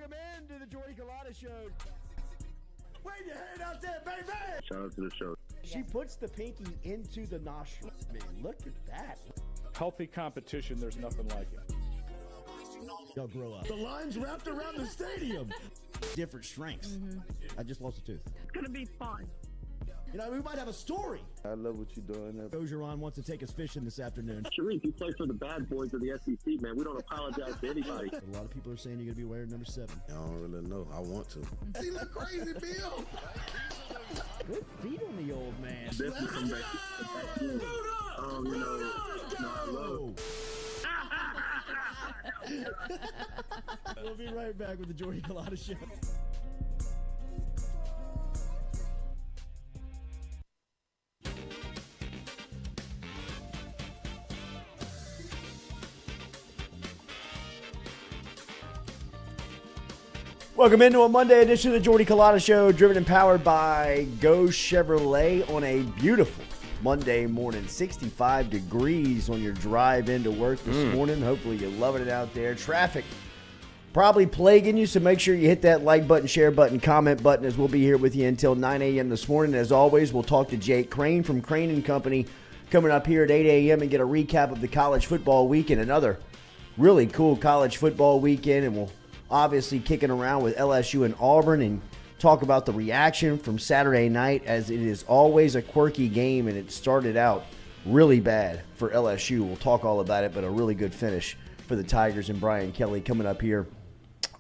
Welcome into the Jordy Culotta Show. Wave your hand out there, baby! Shout out to the show. She puts the pinky into the nostril. Man, look at that. Healthy competition, there's nothing like it. Y'all grow up. The line's wrapped around the stadium. Different strengths. I just lost a tooth. It's going to be fun. You know, we might have a story. I love what you're doing. Bergeron wants to take us fishing this afternoon. Sharif, you play for the bad boys of the SEC, man. We don't apologize to anybody. A lot of people are saying you're going to be wearing number 7. I don't really know. I want to. He look crazy, Bill. Good feet on the old man. Definitely come back. We'll be right back with the Jordy Culotta Show. Welcome into a Monday edition of the Jordy Culotta Show, driven and powered by Go Chevrolet on a beautiful Monday morning. 65 degrees on your drive into work this morning. Hopefully you're loving it out there. Traffic probably plaguing you, so make sure you hit that like button, share button, comment button, as we'll be here with you until 9 a.m. this morning. As always, we'll talk to Crain from Crain and Company coming up here at 8 a.m. and get a recap of the college football weekend. Another really cool college football weekend, and we'll obviously kicking around with LSU and Auburn and talk about the reaction from Saturday night, as it is always a quirky game, and it started out really bad for LSU. We'll talk all about it, but a really good finish for the Tigers and Brian Kelly coming up here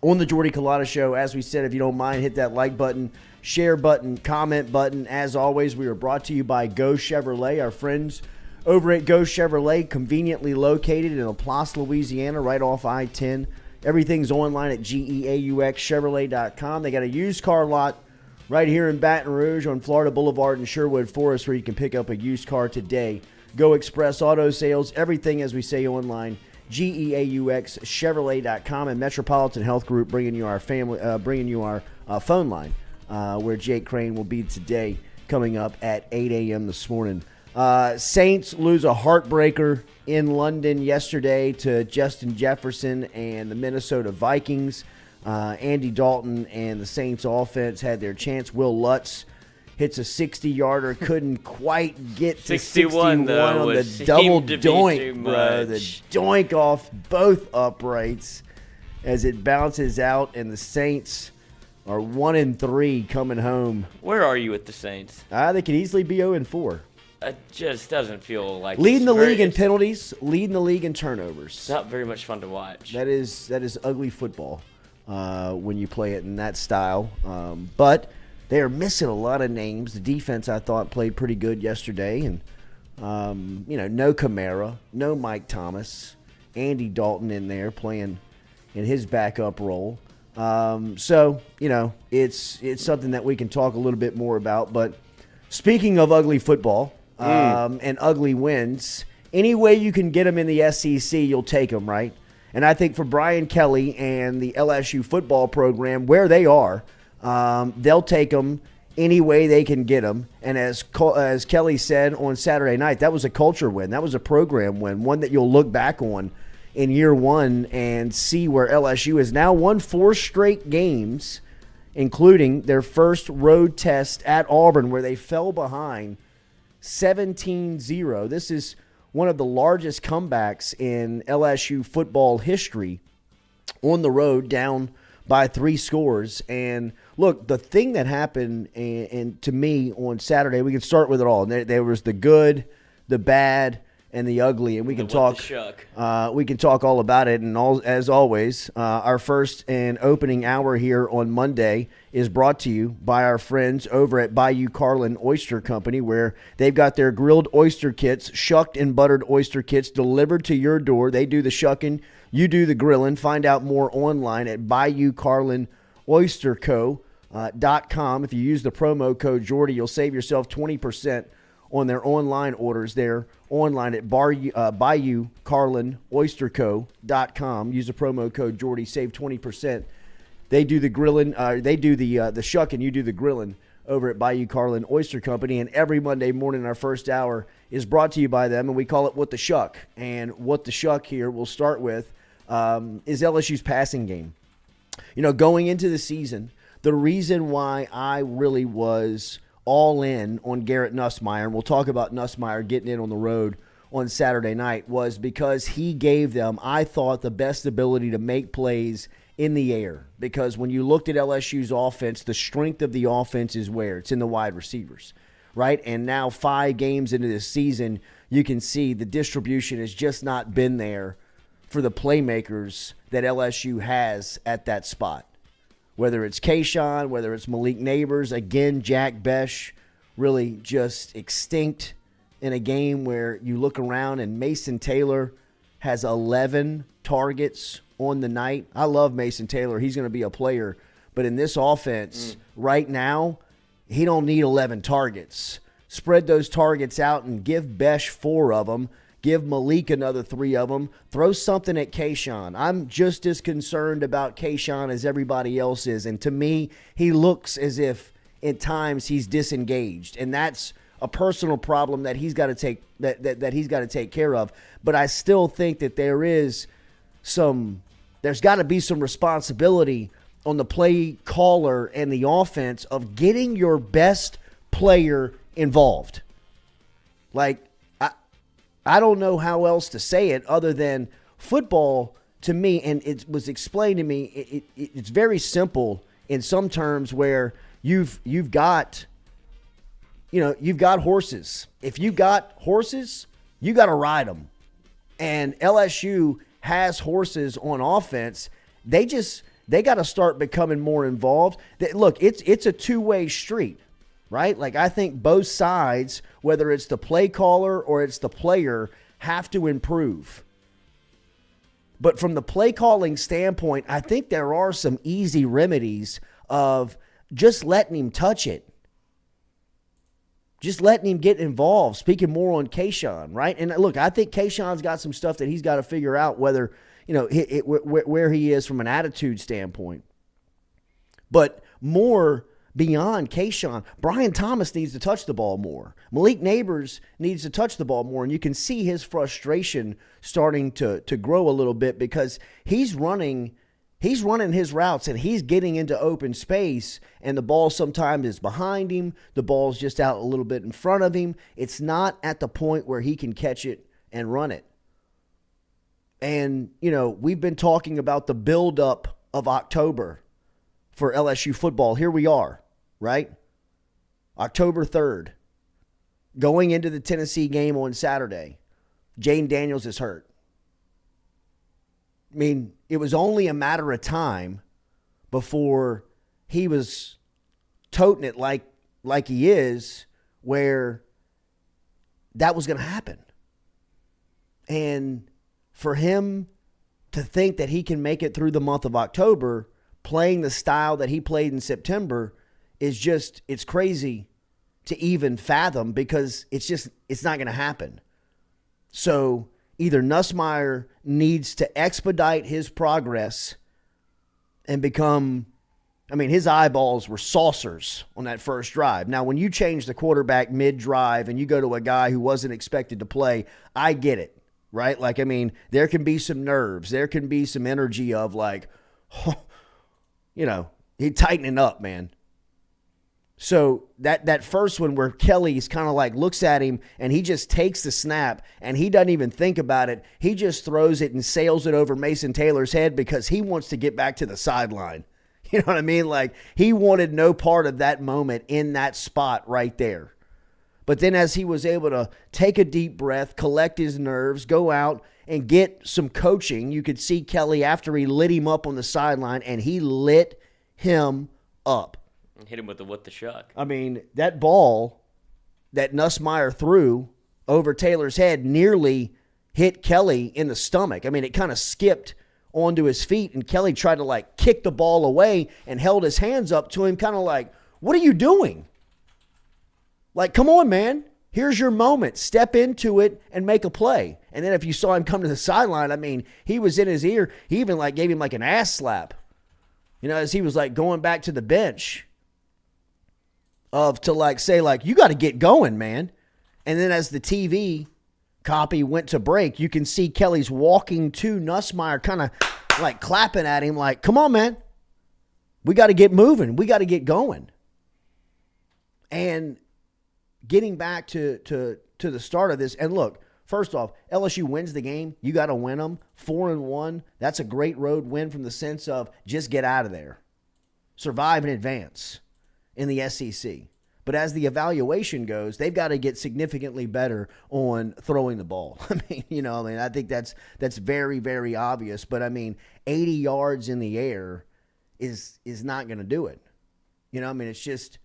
on the Jordy Culotta Show. As we said, if you don't mind, hit that like button, share button, comment button. As always, we are brought to you by Go Chevrolet, our friends over at Go Chevrolet, conveniently located in LaPlace, Louisiana, right off I-10. Everything's online at GEAUXChevrolet.com. They got a used car lot right here in Baton Rouge on Florida Boulevard in Sherwood Forest, where you can pick up a used car today. Go Express Auto Sales, everything, as we say, online. GEAUXChevrolet.com, and Metropolitan Health Group bringing you our phone line, where Jake Crain will be today, coming up at 8 a.m. this morning. Saints lose a heartbreaker in London yesterday to Justin Jefferson and the Minnesota Vikings. Andy Dalton and the Saints offense had their chance. Will Lutz hits a 60-yarder, couldn't quite get to 61 though, on the double doink, bro. The doink off both uprights as it bounces out, and the Saints are 1-3 coming home. Where are you with the Saints? They could easily be 0-4. It just doesn't feel like leading the league in penalties, leading the league in turnovers. It's not very much fun to watch. That is ugly football when you play it in that style. But they are missing a lot of names. The defense, I thought, played pretty good yesterday, and no Kamara, no Mike Thomas, Andy Dalton in there playing in his backup role. So it's something that we can talk a little bit more about. But speaking of ugly football. And ugly wins, any way you can get them in the SEC, you'll take them, right? And I think for Brian Kelly and the LSU football program, where they are, they'll take them any way they can get them. And as Kelly said on Saturday night, that was a culture win. That was a program win, one that you'll look back on in year one and see where LSU has now won 4 straight games, including their first road test at Auburn, where they fell behind 17-0. This is one of the largest comebacks in LSU football history, on the road, down by 3 scores. And look, the thing that happened and to me on Saturday, we can start with it all. There was the good, the bad, and the ugly, and we can talk. We can talk all about it. And as always, our first and opening hour here on Monday is brought to you by our friends over at Bayou Carlin Oyster Company, where they've got their grilled oyster kits, shucked and buttered oyster kits delivered to your door. They do the shucking, you do the grilling. Find out more online at BayouCarlinOysterCo.com. If you use the promo code Jordy, you'll save yourself 20% on their online orders there online at BayouCarlinOysterCo.com. Use the promo code Jordy, save 20%. They do the grilling, they do the shucking, you do the grilling over at Bayou Carlin Oyster Company. And every Monday morning, our first hour is brought to you by them, and we call it What the Shuck. And What the Shuck here we'll start with is LSU's passing game. going into the season, the reason why I really was all in on Garrett Nussmeier, and we'll talk about Nussmeier getting in on the road on Saturday night, was because he gave them, I thought, the best ability to make plays in the air. Because when you looked at LSU's offense, the strength of the offense is where? It's in the wide receivers, right? And now 5 games into this season, you can see the distribution has just not been there for the playmakers that LSU has at that spot. Whether it's Kayshawn, whether it's Malik Neighbors, again, Jack Besh really just extinct in a game where you look around and Mason Taylor has 11 targets on the night. I love Mason Taylor. He's going to be a player. But in this offense right now, he don't need 11 targets. Spread those targets out and give Besh 4 of them. Give Malik another 3 of them. Throw something at Kayshawn. I'm just as concerned about Kayshawn as everybody else is. And to me, he looks as if at times he's disengaged. And that's a personal problem that he's got to take that he's got to take care of. But I still think that there's got to be some responsibility on the play caller and the offense of getting your best player involved. Like, I don't know how else to say it other than football to me, and it was explained to me, it's very simple in some terms where you've got horses. If you got horses, you got to ride them. And LSU has horses on offense. They got to start becoming more involved. Look, it's a two-way street. Right? Like, I think both sides, whether it's the play caller or it's the player, have to improve. But from the play calling standpoint, I think there are some easy remedies of just letting him touch it. Just letting him get involved. Speaking more on Kayshawn, right? And look, I think Kayshawn's got some stuff that he's got to figure out whether, where he is from an attitude standpoint. But more beyond Kayshawn, Brian Thomas needs to touch the ball more. Malik Neighbors needs to touch the ball more. And you can see his frustration starting to grow a little bit because he's running his routes and he's getting into open space, and the ball sometimes is behind him. The ball's just out a little bit in front of him. It's not at the point where he can catch it and run it. And, we've been talking about the buildup of October for LSU football. Here we are, right? October 3rd. Going into the Tennessee game on Saturday, Jayden Daniels is hurt. I mean, it was only a matter of time before he was toting it like he is, where that was going to happen. And for him to think that he can make it through the month of October playing the style that he played in September is it's crazy to even fathom, because it's not going to happen. So either Nussmeier needs to expedite his progress and become, his eyeballs were saucers on that first drive. Now, when you change the quarterback mid-drive and you go to a guy who wasn't expected to play, I get it, right? Like, there can be some nerves. There can be some energy of like, he tightening up, man. So that first one where Kelly's kind of like looks at him and he just takes the snap and he doesn't even think about it. He just throws it and sails it over Mason Taylor's head because he wants to get back to the sideline. You know what I mean? Like, he wanted no part of that moment in that spot right there. But then as he was able to take a deep breath, collect his nerves, go out and get some coaching, you could see Kelly after he lit him up on the sideline, and he lit him up. Hit him with the what the shuck. That ball that Nussmeier threw over Taylor's head nearly hit Kelly in the stomach. It kind of skipped onto his feet, and Kelly tried to like kick the ball away and held his hands up to him, kind of like, what are you doing? Like, come on, man. Here's your moment. Step into it and make a play. And then if you saw him come to the sideline, he was in his ear. He even like gave him like an ass slap, as he was like going back to the bench to like say like, you got to get going, man. And then as the TV copy went to break, you can see Kelly's walking to Nussmeier, kind of like clapping at him like, come on, man. We got to get moving. We got to get going. And getting back to the start of this, and look, first off, LSU wins the game. You got to win them. 4-1. That's a great road win from the sense of just get out of there. Survive and advance in the SEC. But as the evaluation goes, they've got to get significantly better on throwing the ball. I think that's very, very obvious. But 80 yards in the air is not going to do it. It's just,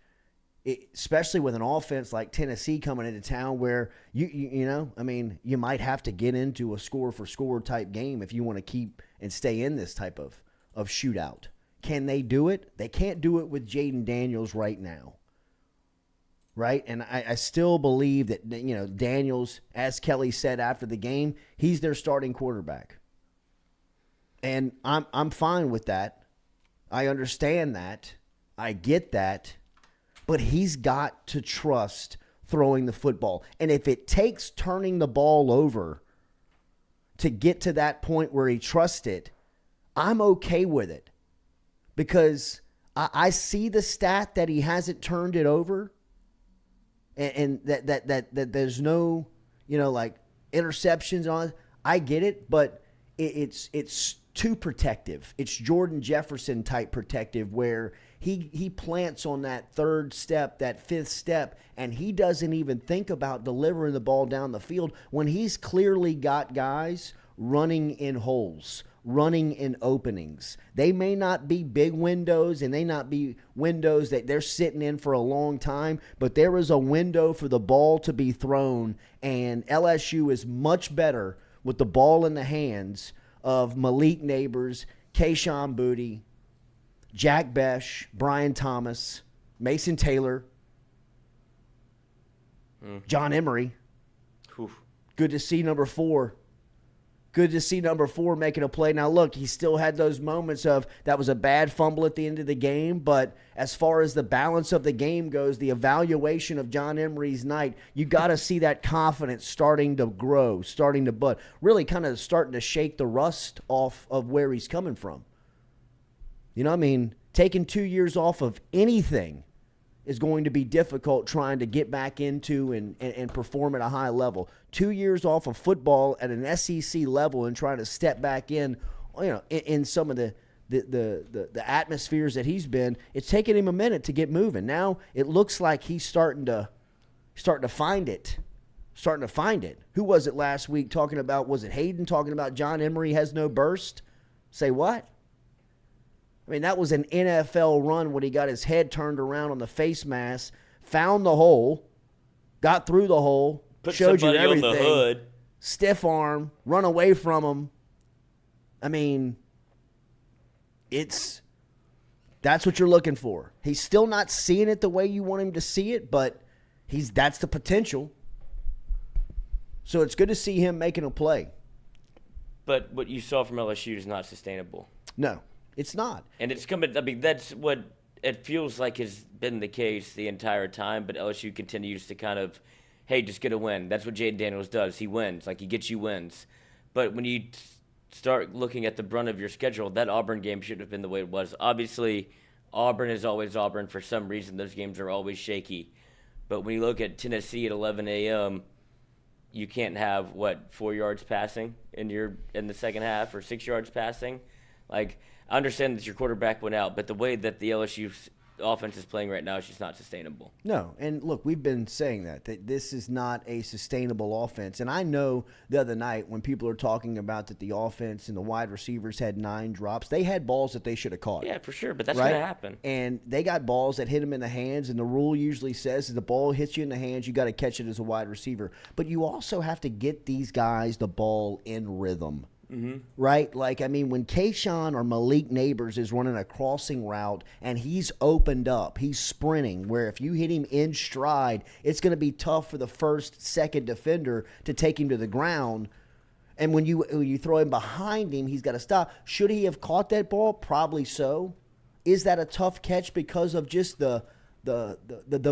especially with an offense like Tennessee coming into town where you might have to get into a score for score type game if you want to keep and stay in this type of shootout. Can they do it? They can't do it with Jayden Daniels right now. Right? And I still believe that, Daniels, as Kelly said after the game, he's their starting quarterback. And I'm fine with that. I understand that. I get that. But he's got to trust throwing the football. And if it takes turning the ball over to get to that point where he trusts it, I'm okay with it. Because I see the stat that he hasn't turned it over. And that there's no, interceptions on it. I get it, but it's too protective. It's Jordan Jefferson type protective where he plants on that third step, that fifth step, and he doesn't even think about delivering the ball down the field when he's clearly got guys running in holes, running in openings. They may not be big windows and they not be windows that they're sitting in for a long time, but there is a window for the ball to be thrown, and LSU is much better with the ball in the hands of Malik Neighbors, Kayshon Boutte, Jack Besh, Brian Thomas, Mason Taylor, John Emery. Oof. Good to see number 4. Good to see number 4 making a play. Now, look, he still had those moments of that was a bad fumble at the end of the game, but as far as the balance of the game goes, the evaluation of John Emery's night, you got to see that confidence starting to grow, starting to bud, really kind of starting to shake the rust off of where he's coming from. Taking 2 years off of anything is going to be difficult trying to get back into and perform at a high level. 2 years off of football at an SEC level and trying to step back in, in some of the atmospheres that he's been, it's taken him a minute to get moving. Now it looks like he's starting to find it. Who was it last week talking about, was it Hayden talking about John Emery has no burst? Say what? That was an NFL run when he got his head turned around on the face mask, found the hole, got through the hole, showed you everything. On the hood. Stiff arm, run away from him. That's what you're looking for. He's still not seeing it the way you want him to see it, but that's the potential. So it's good to see him making a play. But what you saw from LSU is not sustainable. No. It's not. And it's coming, that's what it feels like has been the case the entire time, but LSU continues to kind of, hey, just get a win. That's what Jayden Daniels does. He wins. He gets you wins. But when you start looking at the brunt of your schedule, that Auburn game should have been the way it was. Obviously, Auburn is always Auburn. For some reason, those games are always shaky. But when you look at Tennessee at 11 a.m., you can't have, 4 yards passing in the second half or 6 yards passing? I understand that your quarterback went out, but the way that the LSU offense is playing right now is just not sustainable. No, and look, we've been saying that this is not a sustainable offense. And I know the other night when people are talking about that the offense and the wide receivers had 9 drops, they had balls that they should have caught. Yeah, for sure, but that's going to happen. And they got balls that hit them in the hands, and the rule usually says if the ball hits you in the hands, you got to catch it as a wide receiver. But you also have to get these guys the ball in rhythm. Mm-hmm. Right? When Kayshon or Malik Neighbors is running a crossing route and he's opened up, he's sprinting, where if you hit him in stride, it's going to be tough for the first, second defender to take him to the ground. And when you throw him behind him, he's got to stop. Should he have caught that ball? Probably so. Is that a tough catch because of just the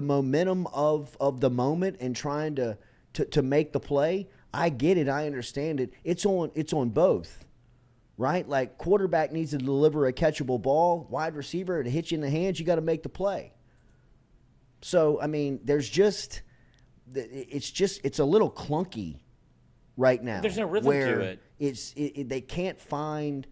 momentum of the moment and trying to make the play? I get it. I understand it. It's on both. right? Like quarterback needs to deliver a catchable ball, wide receiver to hit you in the hands, you got to make the play. So, I mean, it's a little clunky right now. There's no rhythm to it. They can't find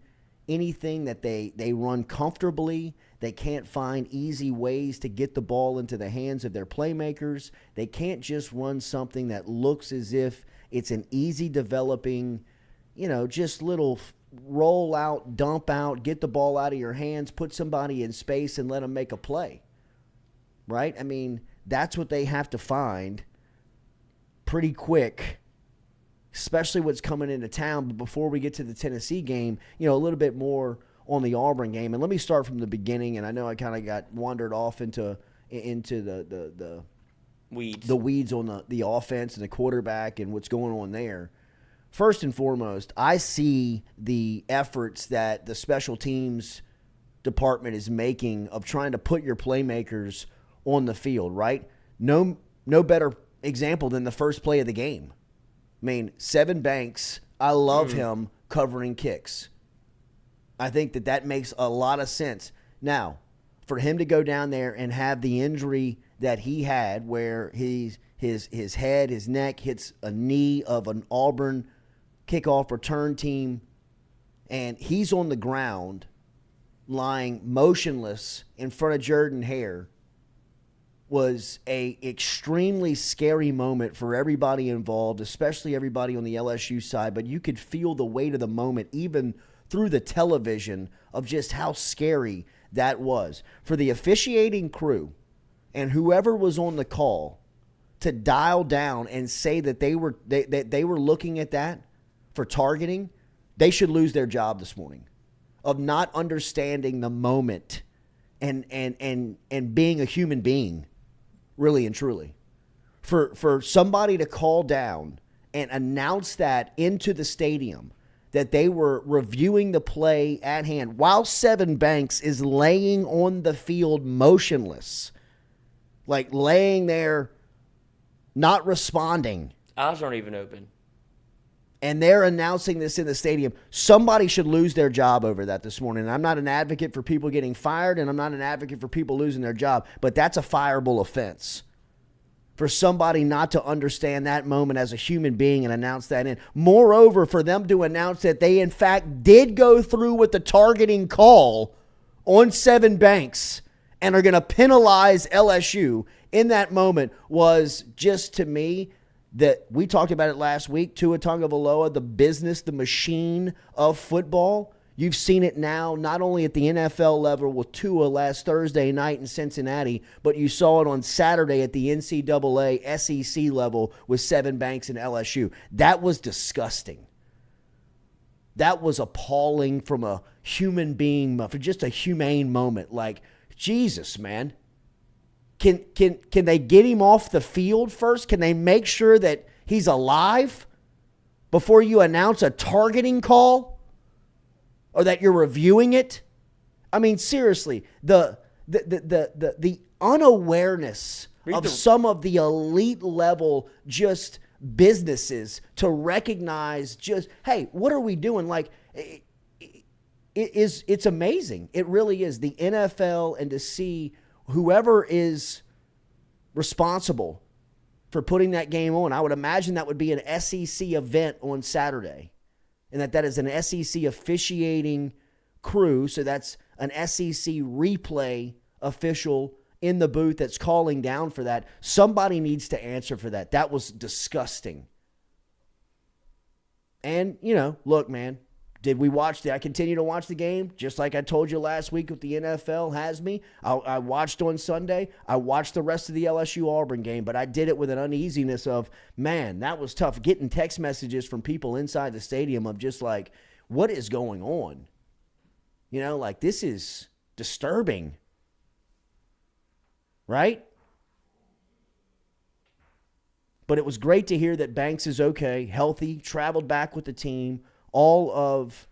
anything that they run comfortably. They can't find easy ways to get the ball into the hands of their playmakers. They can't just run something that looks as if it's an easy developing, just little roll out, dump out, get the ball out of your hands, put somebody in space and let them make a play. Right? I mean, that's what they have to find pretty quick, especially what's coming into town. But before we get to the Tennessee game, a little bit more on the Auburn game. And let me start from the beginning. And I know I kind of got wandered off into the weeds on the offense and the quarterback and what's going on there. First and foremost, I see the efforts that the special teams department is making of trying to put your playmakers on the field, right? No better example than the first play of the game. I mean, Sevyn Banks, I love him covering kicks. I think that makes a lot of sense. Now, for him to go down there and have the injury that he had where his head, his neck hits a knee of an Auburn kickoff return team, and he's on the ground lying motionless in front of Jordan Hare, was a extremely scary moment for everybody involved, especially everybody on the LSU side. But you could feel the weight of the moment even through the television of just how scary that was. For the officiating crew and whoever was on the call to dial down and say that they were looking at that for targeting, they should lose their job this morning of not understanding the moment and being a human being. Really and truly. For somebody to call down and announce that into the stadium that they were reviewing the play at hand while Sevyn Banks is laying on the field motionless, like laying there not responding. Eyes aren't even open. And they're announcing this in the stadium. Somebody should lose their job over that this morning. And I'm not an advocate for people getting fired, and I'm not an advocate for people losing their job, but that's a fireable offense. For somebody not to understand that moment as a human being and announce that in. Moreover, for them to announce that they, in fact, did go through with the targeting call on Sevyn Banks and are going to penalize LSU in that moment was just, to me, that we talked about it last week, Tua Tagovailoa, the business, the machine of football. You've seen it now not only at the NFL level with Tua last Thursday night in Cincinnati, but you saw it on Saturday at the NCAA SEC level with Sevyn Banks and LSU. That was disgusting. That was appalling from a human being, for just a humane moment. Like, Jesus, man. Can they get him off the field first? Can they make sure that he's alive before you announce a targeting call or that you're reviewing it? I mean, seriously, the unawareness of some of the elite level just businesses to recognize just, hey, what are we doing? Like, it's amazing. It really is. The NFL, and to see whoever is responsible for putting that game on, I would imagine that would be an SEC event on Saturday, and that is an SEC officiating crew. So that's an SEC replay official in the booth that's calling down for that. Somebody needs to answer for that. That was disgusting. And, look, man, did I continue to watch the game? Just like I told you last week with the NFL has me. I watched on Sunday. I watched the rest of the LSU Auburn game, but I did it with an uneasiness of, man, that was tough. Getting text messages from people inside the stadium of just like, what is going on? Like, this is disturbing. Right? But it was great to hear that Banks is okay, healthy, traveled back with the team, all of,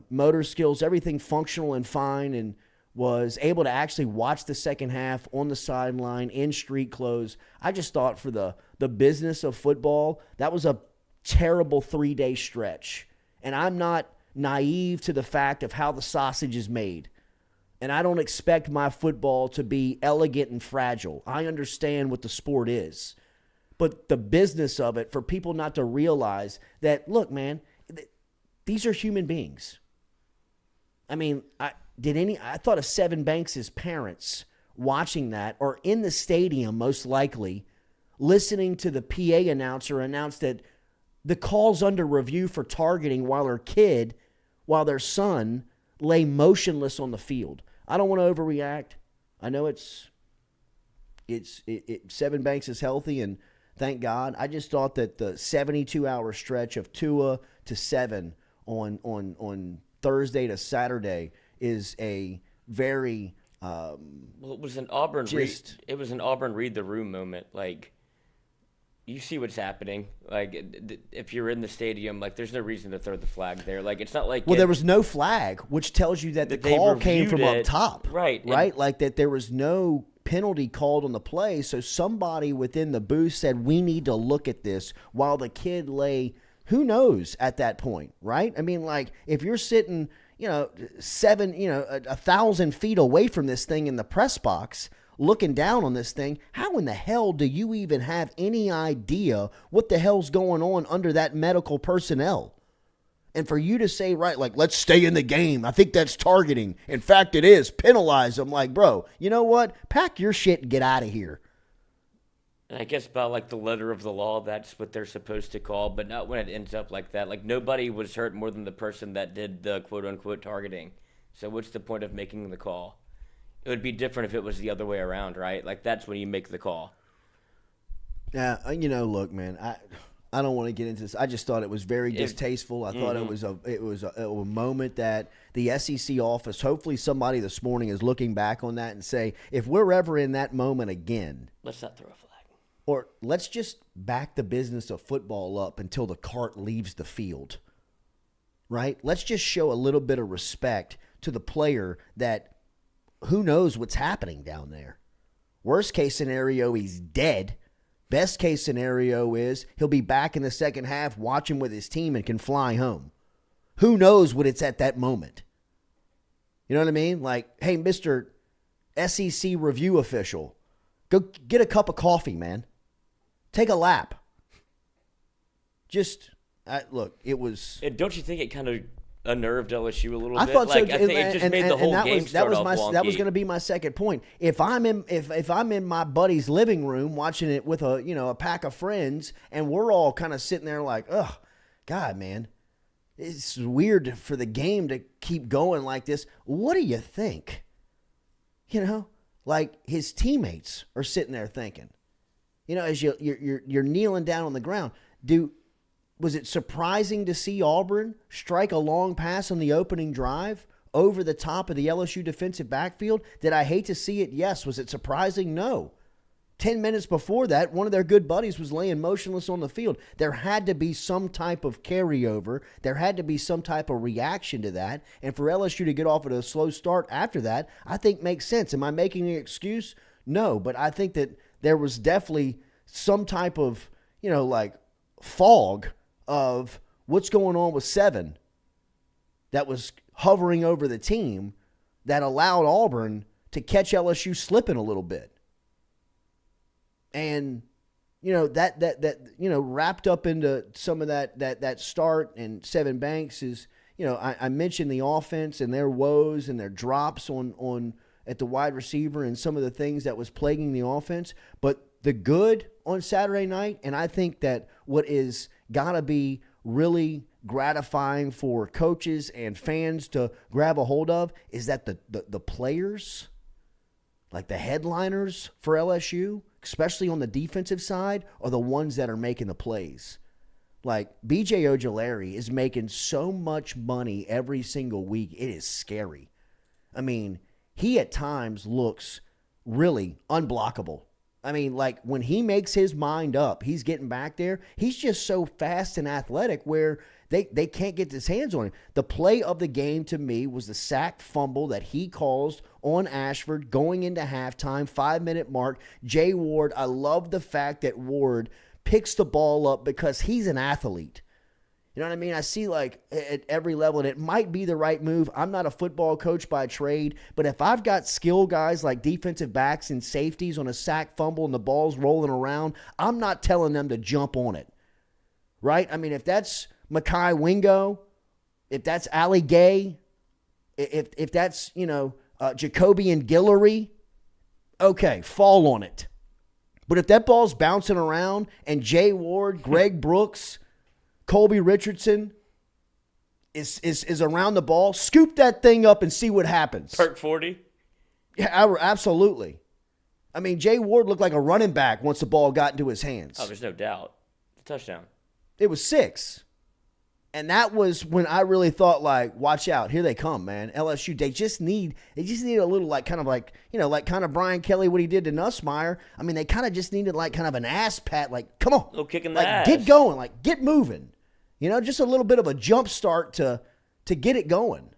motor skills, everything functional and fine, and was able to actually watch the second half on the sideline in street clothes. I just thought for the business of football, that was a terrible 3-day stretch. And I'm not naive to the fact of how the sausage is made. And I don't expect my football to be elegant and fragile. I understand what the sport is. But the business of it, for people not to realize that, look, man, these are human beings. I mean, I thought of Seven Banks' parents watching that, or in the stadium most likely, listening to the PA announcer announce that the call's under review for targeting while their son lay motionless on the field. I don't want to overreact. I know Seven Banks is healthy, and thank God. I just thought that the 72-hour stretch of Tua to 7 on Thursday to Saturday is a very well, it was an Auburn read the room moment. Like, you see what's happening. Like, if you're in the stadium, like, there's no reason to throw the flag there. Like, it's not like there was no flag, which tells you that the call came from up top, right? Like that there was no penalty called on the play. So somebody within the booth said, we need to look at this while the kid lay, who knows at that point, right? I mean, like, if you're sitting, 1,000 feet away from this thing in the press box, looking down on this thing, how in the hell do you even have any idea what the hell's going on under that medical personnel? And for you to say, right, like, let's stay in the game. I think that's targeting. In fact, it is. Penalize them. Like, bro, you know what? Pack your shit and get out of here. And I guess by, like, the letter of the law, that's what they're supposed to call, but not when it ends up like that. Like, nobody was hurt more than the person that did the quote-unquote targeting. So what's the point of making the call? It would be different if it was the other way around, right? Like, that's when you make the call. Yeah, look, man, I don't want to get into this. I just thought it was very distasteful. I thought it was a moment that the SEC office, hopefully somebody this morning is looking back on that and say, if we're ever in that moment again, let's not throw a flag. Or let's just back the business of football up until the cart leaves the field, right? Let's just show a little bit of respect to the player that who knows what's happening down there. Worst case scenario, he's dead. Best case scenario is he'll be back in the second half watching with his team and can fly home. Who knows what it's at that moment? You know what I mean? Like, hey, Mr. SEC review official, go get a cup of coffee, man. Take a lap. Look, it was... And don't you think it kind of unnerved LSU a little bit? I thought so. I think it just made the whole game start off wonky. That was going to be my second point. If I'm in my buddy's living room watching it with a pack of friends, and we're all kind of sitting there like, ugh, God, man, it's weird for the game to keep going like this. What do you think? Like his teammates are sitting there thinking, as you're kneeling down on the ground. Was it surprising to see Auburn strike a long pass on the opening drive over the top of the LSU defensive backfield? Did I hate to see it? Yes. Was it surprising? No. 10 minutes before that, one of their good buddies was laying motionless on the field. There had to be some type of carryover. There had to be some type of reaction to that. And for LSU to get off at a slow start after that, I think makes sense. Am I making an excuse? No. But I think that there was definitely some type of, fog of what's going on with 7 that was hovering over the team that allowed Auburn to catch LSU slipping a little bit. And, that wrapped up into some of that start, and Seven Banks is, I mentioned the offense and their woes and their drops on at the wide receiver and some of the things that was plaguing the offense, but the good on Saturday night, and I think that what is got to be really gratifying for coaches and fans to grab a hold of is that the players, like the headliners for LSU, especially on the defensive side, are the ones that are making the plays. Like B.J. Ojulari is making so much money every single week. It is scary. I mean, he at times looks really unblockable. I mean, like when he makes his mind up, he's getting back there. He's just so fast and athletic where they can't get his hands on him. The play of the game to me was the sacked fumble that he caused on Ashford going into halftime, 5-minute mark. Jay Ward, I love the fact that Ward picks the ball up because he's an athlete. You know what I mean? I see like at every level, and it might be the right move. I'm not a football coach by trade, but if I've got skill guys like defensive backs and safeties on a sack fumble and the ball's rolling around, I'm not telling them to jump on it, right? I mean, if that's Mekhi Wingo, if that's Ali Gay, if that's, Jacoby and Guillory, okay, fall on it. But if that ball's bouncing around and Jay Ward, Greg Brooks, Colby Richardson is around the ball, scoop that thing up and see what happens. Perk 40? Yeah, absolutely. I mean, Jay Ward looked like a running back once the ball got into his hands. Oh, there's no doubt. It's a touchdown. It was 6. And that was when I really thought, like, watch out. Here they come, man. LSU, they just need a little, like, kind of Brian Kelly, what he did to Nussmeier. I mean, they kind of just needed, like, kind of an ass pat, like, come on. A little kick in the like, ass. Get going, like, get moving. Just a little bit of a jump start to get it going.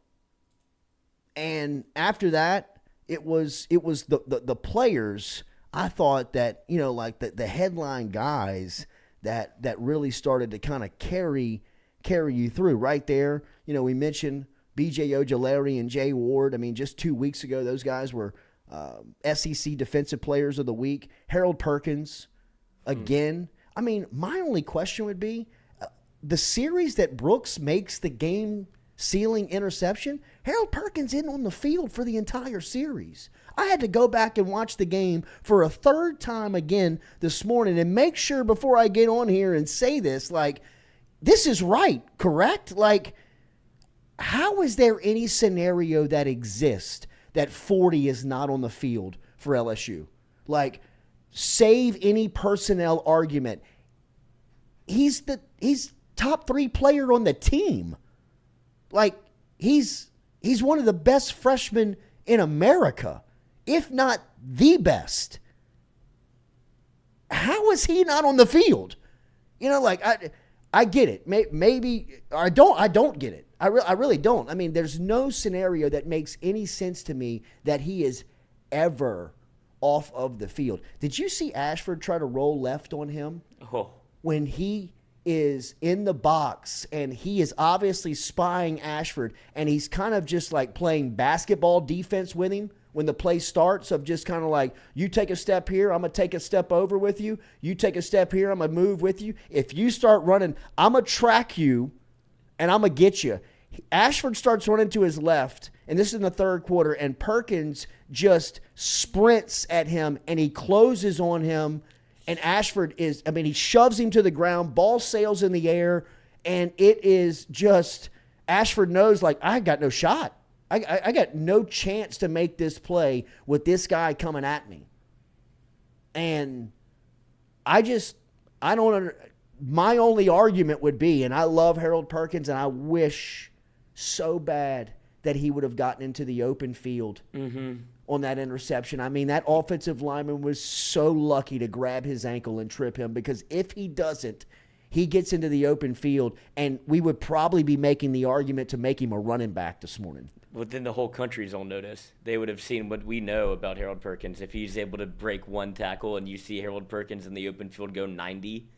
And after that, it was the players, I thought that, like the headline guys that really started to kind of carry you through right there. We mentioned B.J. Ojulari and Jay Ward. I mean, just 2 weeks ago, those guys were SEC Defensive Players of the Week. Harold Perkins, again. I mean, my only question would be, the series that Brooks makes the game-sealing interception, Harold Perkins isn't on the field for the entire series. I had to go back and watch the game for a third time again this morning and make sure before I get on here and say this, like, this is right, correct? Like, how is there any scenario that exists that 40 is not on the field for LSU? Like, save any personnel argument. He's top 3 player on the team. Like, he's one of the best freshmen in America, if not the best. How is he not on the field? I get it. Maybe I don't get it. I really don't. I mean, there's no scenario that makes any sense to me that he is ever off of the field. Did you see Ashford try to roll left on him? Oh. When he is in the box and he is obviously spying Ashford and he's kind of just like playing basketball defense with him when the play starts, of just kind of like, you take a step here, I'm going to take a step over with you. You take a step here, I'm going to move with you. If you start running, I'm going to track you and I'm going to get you. Ashford starts running to his left, and this is in the third quarter, and Perkins just sprints at him and he closes on him. And Ashford he shoves him to the ground, ball sails in the air, and it is just, Ashford knows, like, I got no shot. I got no chance to make this play with this guy coming at me. And my only argument would be, and I love Harold Perkins, and I wish so bad that he would have gotten into the open field on that interception. I mean, that offensive lineman was so lucky to grab his ankle and trip him, because if he doesn't, he gets into the open field, and we would probably be making the argument to make him a running back this morning. Well, then the whole country's on notice. They would have seen what we know about Harold Perkins. If he's able to break one tackle and you see Harold Perkins in the open field go 90,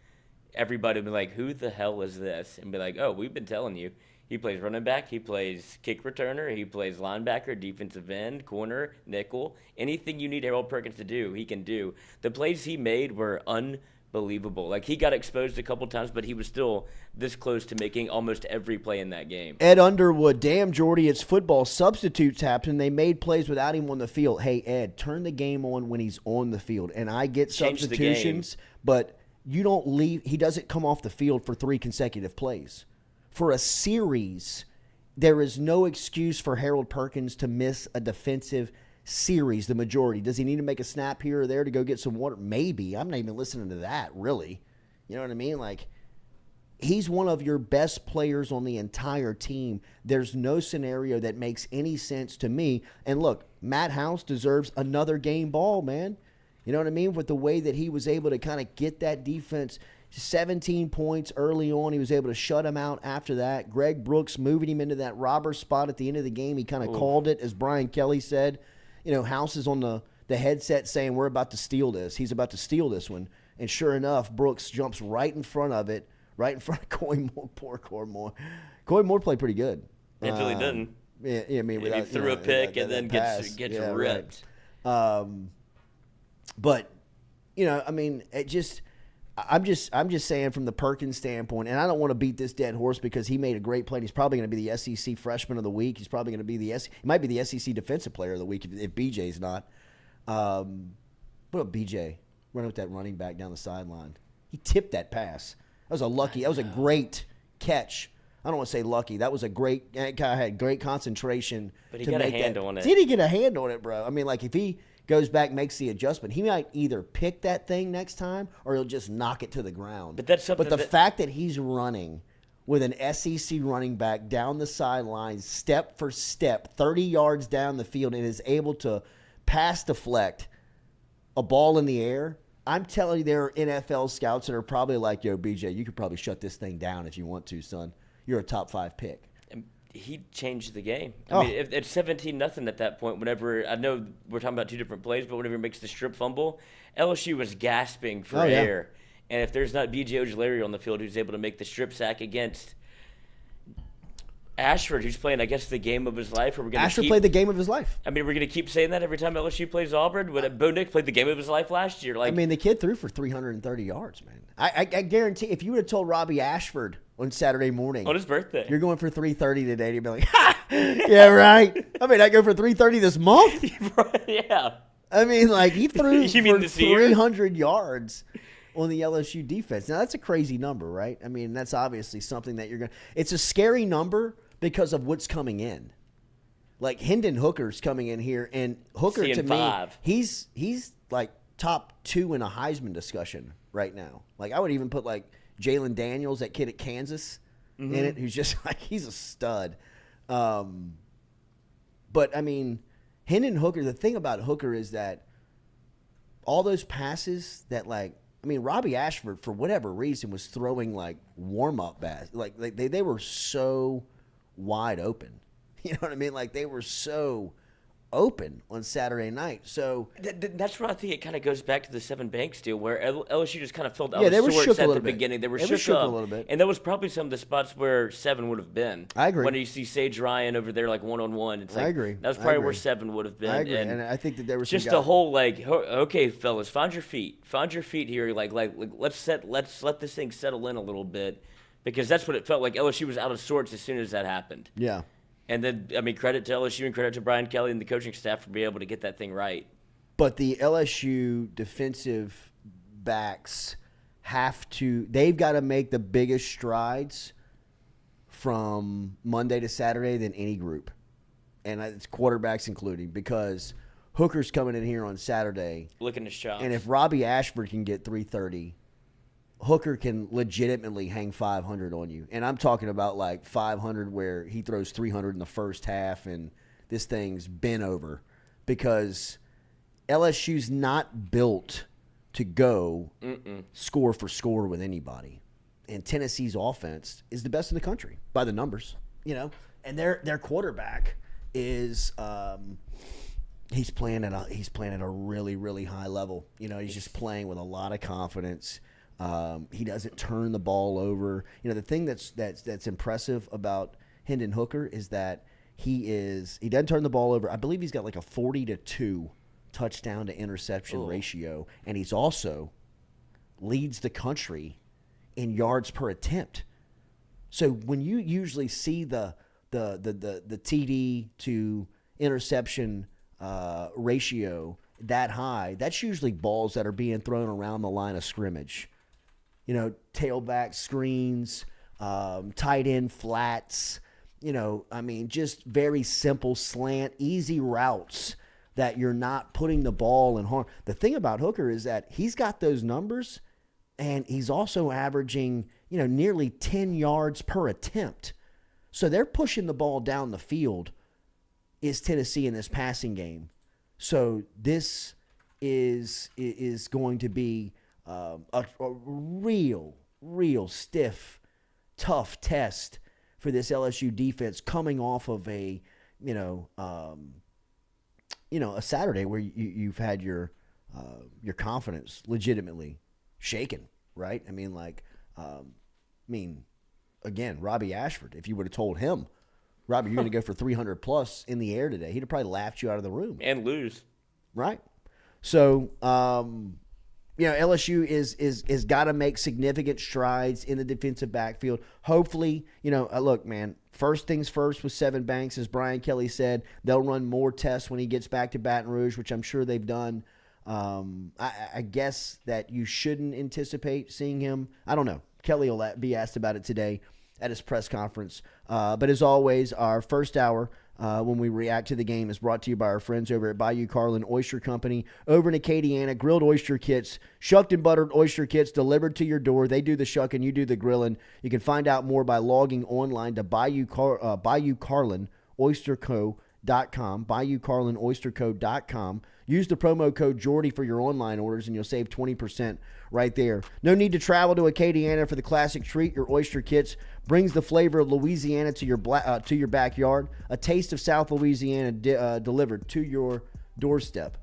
everybody would be like, who the hell is this? And be like, oh, we've been telling you. He plays running back, he plays kick returner, he plays linebacker, defensive end, corner, nickel. Anything you need Harold Perkins to do, he can do. The plays he made were unbelievable. Like, he got exposed a couple times, but he was still this close to making almost every play in that game. Ed Underwood, damn, Jordy, it's football. Substitutes happen. They made plays without him on the field. Hey, Ed, turn the game on when he's on the field. And I get Change substitutions, but you don't leave. He doesn't come off the field for 3 consecutive plays. For a series, there is no excuse for Harold Perkins to miss a defensive series, the majority. Does he need to make a snap here or there to go get some water? Maybe. I'm not even listening to that, really. You know what I mean? Like, he's one of your best players on the entire team. There's no scenario that makes any sense to me. And look, Matt House deserves another game ball, man. You know what I mean? With the way that he was able to kind of get that defense 17 points early on. He was able to shut him out after that. Greg Brooks moving him into that robber spot at the end of the game. He kind of called it, as Brian Kelly said. House is on the headset saying, we're about to steal this. He's about to steal this one. And sure enough, Brooks jumps right in front of it, right in front of Coy Moore. Poor Coy Moore. Coy Moore played pretty good. Until he didn't. Yeah, I mean, He without, threw a pick and then gets Yeah, ripped. Right. But I mean, I'm just saying from the Perkins standpoint, and I don't want to beat this dead horse because he made a great play. He's probably going to be the SEC Freshman of the Week. He's probably going to be he might be the SEC Defensive Player of the Week if BJ's not. What about BJ running with that running back down the sideline? He tipped that pass. That was a great catch. I don't want to say lucky. That was a great guy, had great concentration. But he got a hand on it. Did he get a hand on it, bro? I mean, like if he goes back, makes the adjustment, he might either pick that thing next time or he'll just knock it to the ground. But that's something. But the fact that he's running with an SEC running back down the sideline, step for step, 30 yards down the field, and is able to pass deflect a ball in the air, I'm telling you, there are NFL scouts that are probably like, yo, BJ, you could probably shut this thing down if you want to, son. You're a top 5 pick. He changed the game. I mean, it's 17-0 at that point. Whenever, I know we're talking about two different plays, but whenever he makes the strip fumble, LSU was gasping for air. And if there's not B.J. Ojulari on the field who's able to make the strip sack against Ashford, who's playing, I guess, the game of his life. Ashford played the game of his life. I mean, we're going to keep saying that every time LSU plays Auburn. But Bo Nix played the game of his life last year. Like, I mean, the kid threw for 330 yards, man. I guarantee if you would have told Robbie Ashford on Saturday morning, on his birthday, you're going for 330 today, you'd be like, ha! Yeah, right. I mean, I go for 330 this month. Yeah. I mean, like he threw You mean for this year? 300 yards on the LSU defense. Now, that's a crazy number, right? I mean, that's obviously something that you're going to – it's a scary number because of what's coming in. Like, Hendon Hooker's coming in here, and Hooker, to me, he's like top 2 in a Heisman discussion right now. Like, I would even put, like, Jayden Daniels, that kid at Kansas, in it, who's just like – he's a stud. But, I mean, Hendon Hooker, the thing about Hooker is that all those passes that, like, I mean, Robbie Ashford, for whatever reason, was throwing, like, warm-up passes. Like they were so wide open. You know what I mean? Like, they were so open on Saturday night. So that's where I think it kind of goes back to the Seven Banks deal, where LSU just kind of felt out they were sorts shook at a the little bit. beginning. They were Shook up a little bit. And that was probably some of the spots where Seven would have been. I agree. When you see Sage Ryan over there, like, one-on-one. It's like, I agree. That was probably where Seven would have been. I agree. And I think that there was just a whole, like, okay, fellas, find your feet here. Like let's let this thing settle in a little bit, because that's what it felt like. LSU was out of sorts as soon as that happened. Yeah. And then, I mean, credit to LSU and credit to Brian Kelly and the coaching staff for being able to get that thing right. But the LSU defensive backs they've got to make the biggest strides from Monday to Saturday than any group. And it's quarterbacks including, because Hooker's coming in here on Saturday. Looking to shot. And if Robbie Ashford can get 330, Hooker can legitimately hang 500 on you. And I'm talking about like 500 where he throws 300 in the first half and this thing's bent over, because LSU's not built to go score for score with anybody. And Tennessee's offense is the best in the country by the numbers, and their quarterback is he's playing at a really, really high level. He's just playing with a lot of confidence. He doesn't turn the ball over. The thing that's impressive about Hendon Hooker is that he doesn't turn the ball over. I believe he's got like a 40-2 touchdown to interception ratio, and he's also leads the country in yards per attempt. So when you usually see the TD to interception ratio that high, that's usually balls that are being thrown around the line of scrimmage. Tailback screens, tight end flats, just very simple slant, easy routes that you're not putting the ball in harm. The thing about Hooker is that he's got those numbers, and he's also averaging, nearly 10 yards per attempt. So they're pushing the ball down the field, is Tennessee, in this passing game. So this is going to be a real stiff, tough test for this LSU defense, coming off of a Saturday where you've had your confidence legitimately shaken, right? I mean, like mean, again, Robbie Ashford, if you would have told him, Robbie, you're going to go for 300 plus in the air today, he'd have probably laughed you out of the room. And lose. Right. So, LSU is got to make significant strides in the defensive backfield. Hopefully, look, man, first things first with Seven Banks, as Brian Kelly said, they'll run more tests when he gets back to Baton Rouge, which I'm sure they've done. I guess that you shouldn't anticipate seeing him. I don't know. Kelly will be asked about it today at his press conference. But as always, our first hour when we react to the game is brought to you by our friends over at Bayou Carlin Oyster Company over in Acadiana. Grilled oyster kits, shucked and buttered oyster kits delivered to your door. They do the shucking, you do the grilling. You can find out more by logging online to Bayou Carlin OysterCo.com, BayouCarlinOysterCo.com. Use the promo code Jordy for your online orders, and you'll save 20% right there. No need to travel to Acadiana for the classic treat. Your oyster kits brings the flavor of Louisiana to your backyard. A taste of South Louisiana delivered to your doorstep.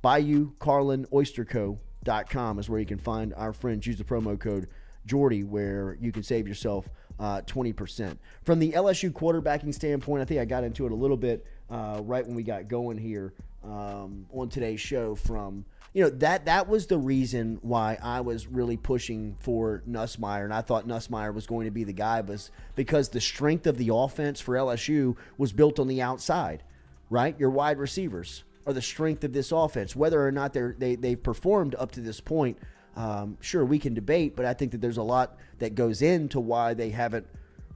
BayouCarlinOysterCo.com is where you can find our friends. Use the promo code Jordy, where you can save yourself 20%. From the LSU quarterbacking standpoint, I think I got into it a little bit right when we got going here on today's show. From that was the reason why I was really pushing for Nussmeier, and I thought Nussmeier was going to be the guy, was because the strength of the offense for LSU was built on the outside, right? Your wide receivers are the strength of this offense. Whether or not they've performed up to this point, sure, we can debate, but I think that there's a lot that goes into why they haven't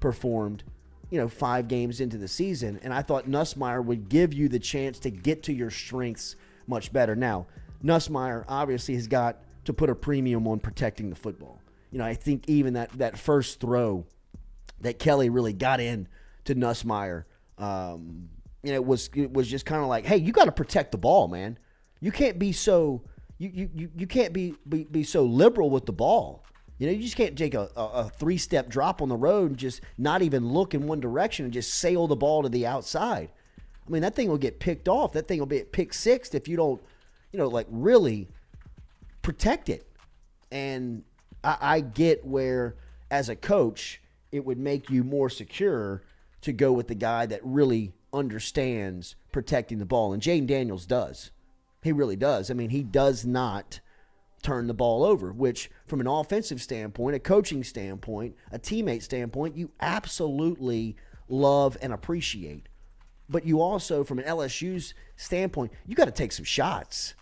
performed 5 games into the season. And I thought Nussmeier would give you the chance to get to your strengths much better. Now, Nussmeier obviously has got to put a premium on protecting the football. I think even that first throw that Kelly really got in to Nussmeier, it was just kind of like, hey, you got to protect the ball, man. You can't be so you can't be so liberal with the ball. You just can't take a 3-step drop on the road and just not even look in one direction and just sail the ball to the outside. I mean, that thing will get picked off. That thing will be pick sixed if you don't, really protect it. And I get where, as a coach, it would make you more secure to go with the guy that really understands protecting the ball. And Jayden Daniels does. He really does. I mean, he does not turn the ball over, which from an offensive standpoint, a coaching standpoint, a teammate standpoint, you absolutely love and appreciate. But you also, from an LSU's standpoint, you got to take some shots.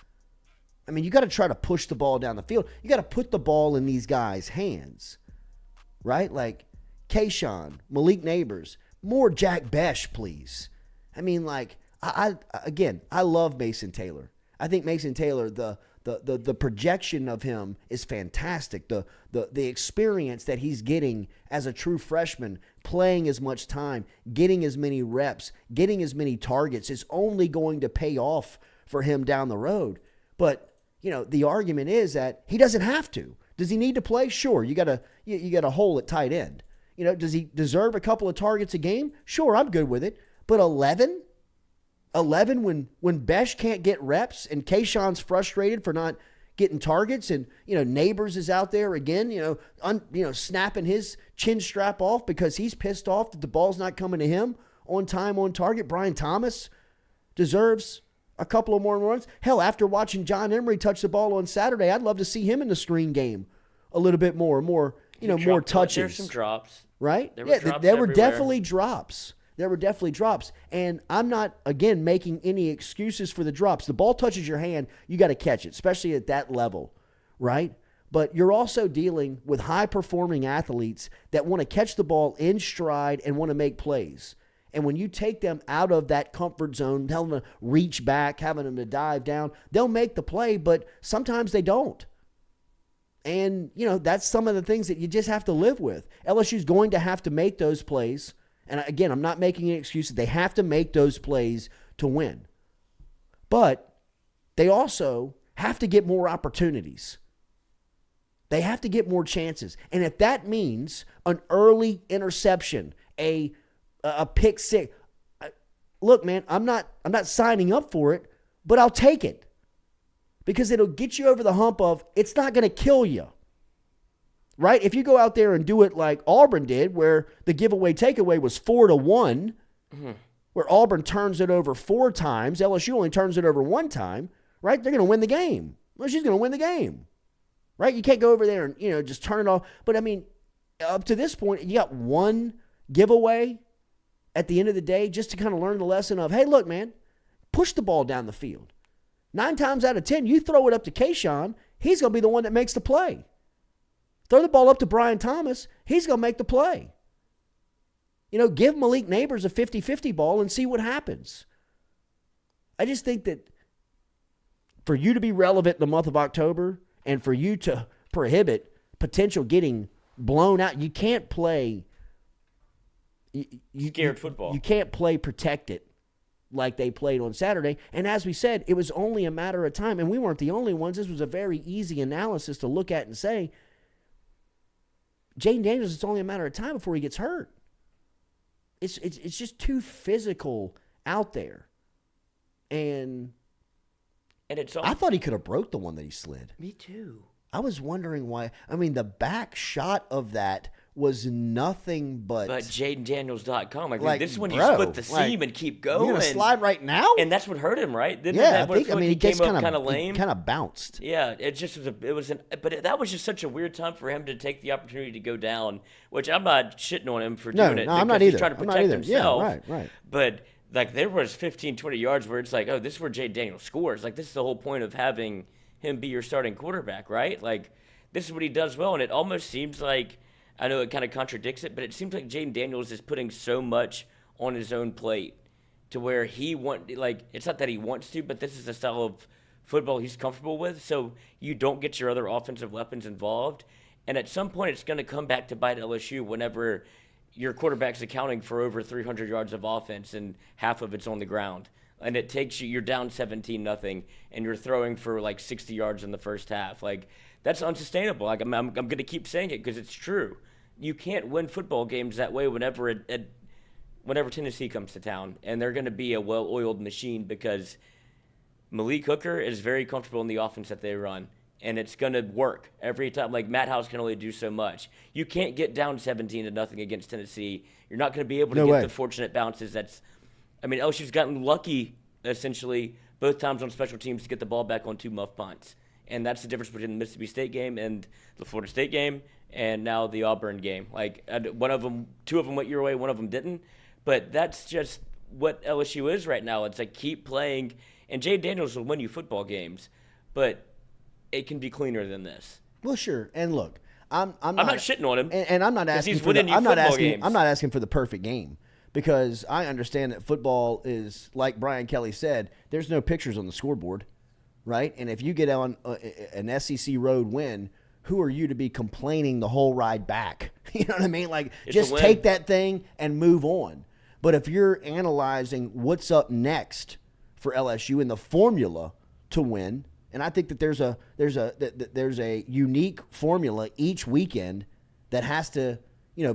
I mean, you got to try to push the ball down the field. You got to put the ball in these guys' hands, right? Like Kayshawn, Malik Neighbors, more Jack Besh, please. I mean, I love Mason Taylor. I think Mason Taylor, the projection of him is fantastic. The experience that he's getting as a true freshman, playing as much time, getting as many reps, getting as many targets is only going to pay off for him down the road. But, the argument is that he doesn't have to. Does he need to play? Sure. You got a hole at tight end. Does he deserve a couple of targets a game? Sure, I'm good with it. But 11 when Besh can't get reps and Kayshawn's frustrated for not getting targets, and Neighbors is out there again, snapping his chin strap off because he's pissed off that the ball's not coming to him on time, on target. Brian Thomas deserves a couple of more runs. Hell, after watching John Emery touch the ball on Saturday, I'd love to see him in the screen game a little bit more touches. There's some drops, right? There were definitely drops. There were definitely drops. And I'm not, again, making any excuses for the drops. The ball touches your hand, you got to catch it, especially at that level, right? But you're also dealing with high-performing athletes that want to catch the ball in stride and want to make plays. And when you take them out of that comfort zone, tell them to reach back, having them to dive down, they'll make the play, but sometimes they don't. And, that's some of the things that you just have to live with. LSU's going to have to make those plays. And again, I'm not making any excuses. They have to make those plays to win. But they also have to get more opportunities. They have to get more chances. And if that means an early interception, a pick six, look, man, I'm not signing up for it, but I'll take it. Because it'll get you over the hump of it's not going to kill you. right? If you go out there and do it like Auburn did, where the giveaway takeaway was 4-1, where Auburn turns it over 4 times, LSU only turns it over 1 time, right? They're going to win the game. LSU's going to win the game, right? You can't go over there and, just turn it off. But, I mean, up to this point, you got 1 giveaway at the end of the day just to kind of learn the lesson of, hey, look, man, push the ball down the field. 9 times out of 10, you throw it up to Kayshawn, he's going to be the one that makes the play. Throw the ball up to Brian Thomas, he's going to make the play. Give Malik Neighbors a 50-50 ball and see what happens. I just think that for you to be relevant in the month of October and for you to prohibit potential getting blown out, you can't play Scared football. You can't play protected like they played on Saturday. And as we said, it was only a matter of time. And we weren't the only ones. This was a very easy analysis to look at and say, Jayden Daniels, it's only a matter of time before he gets hurt. It's just too physical out there. And it's I thought he could have broke the one that he slid. Me too. I was wondering why. I mean, the back shot of that was nothing but JaydenDaniels.com. Like, this is when you bro, split the seam and keep going. You're going to slide right now? And that's what hurt him, right? Yeah, he came up kind of lame. He kind of bounced. Yeah, that was just such a weird time for him to take the opportunity to go down, which I'm not shitting on him for doing it. No, I'm not he's either. trying to protect himself. Yeah, right. But there was 15, 20 yards where it's like, oh, this is where Jayden Daniels scores. This is the whole point of having him be your starting quarterback, right? This is what he does well, and it almost seems like, I know it kind of contradicts it, but it seems like Jayden Daniels is putting so much on his own plate to where it's not that he wants to, but this is the style of football he's comfortable with, so you don't get your other offensive weapons involved. And at some point, it's going to come back to bite LSU whenever your quarterback's accounting for over 300 yards of offense and half of it's on the ground. And it takes you're down 17-0, and you're throwing for 60 yards in the first half. That's unsustainable. I'm going to keep saying it because it's true. You can't win football games that way whenever Tennessee comes to town, and they're going to be a well-oiled machine because Malik Hooker is very comfortable in the offense that they run, and it's going to work every time. Matt House can only do so much. You can't get down 17-0 against Tennessee. You're not going to be able to get the fortunate bounces. LSU's gotten lucky essentially both times on special teams to get the ball back on 2 muff punts. And that's the difference between the Mississippi State game and the Florida State game and now the Auburn game. 2 of them went your way, 1 of them didn't. But that's just what LSU is right now. It's keep playing. And Jayden Daniels will win you football games, but it can be cleaner than this. Well, sure. And look, I'm not shitting on him. And I'm not asking he's for winning I'm not asking for the perfect game. Because I understand that football is, like Brian Kelly said, there's no pictures on the scoreboard, right? And if you get on an SEC road win, who are you to be complaining the whole ride back? You know what I mean? Just take that thing and move on. But if you're analyzing what's up next for LSU and the formula to win, and I think that there's a unique formula each weekend that has to,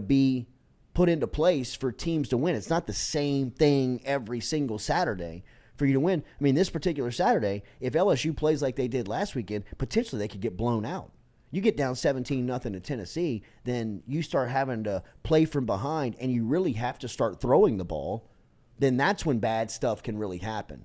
be put into place for teams to win. It's not the same thing every single Saturday for you to win. I mean, this particular Saturday, if LSU plays like they did last weekend, potentially they could get blown out. You get down 17-0 to Tennessee, then you start having to play from behind and you really have to start throwing the ball, then that's when bad stuff can really happen.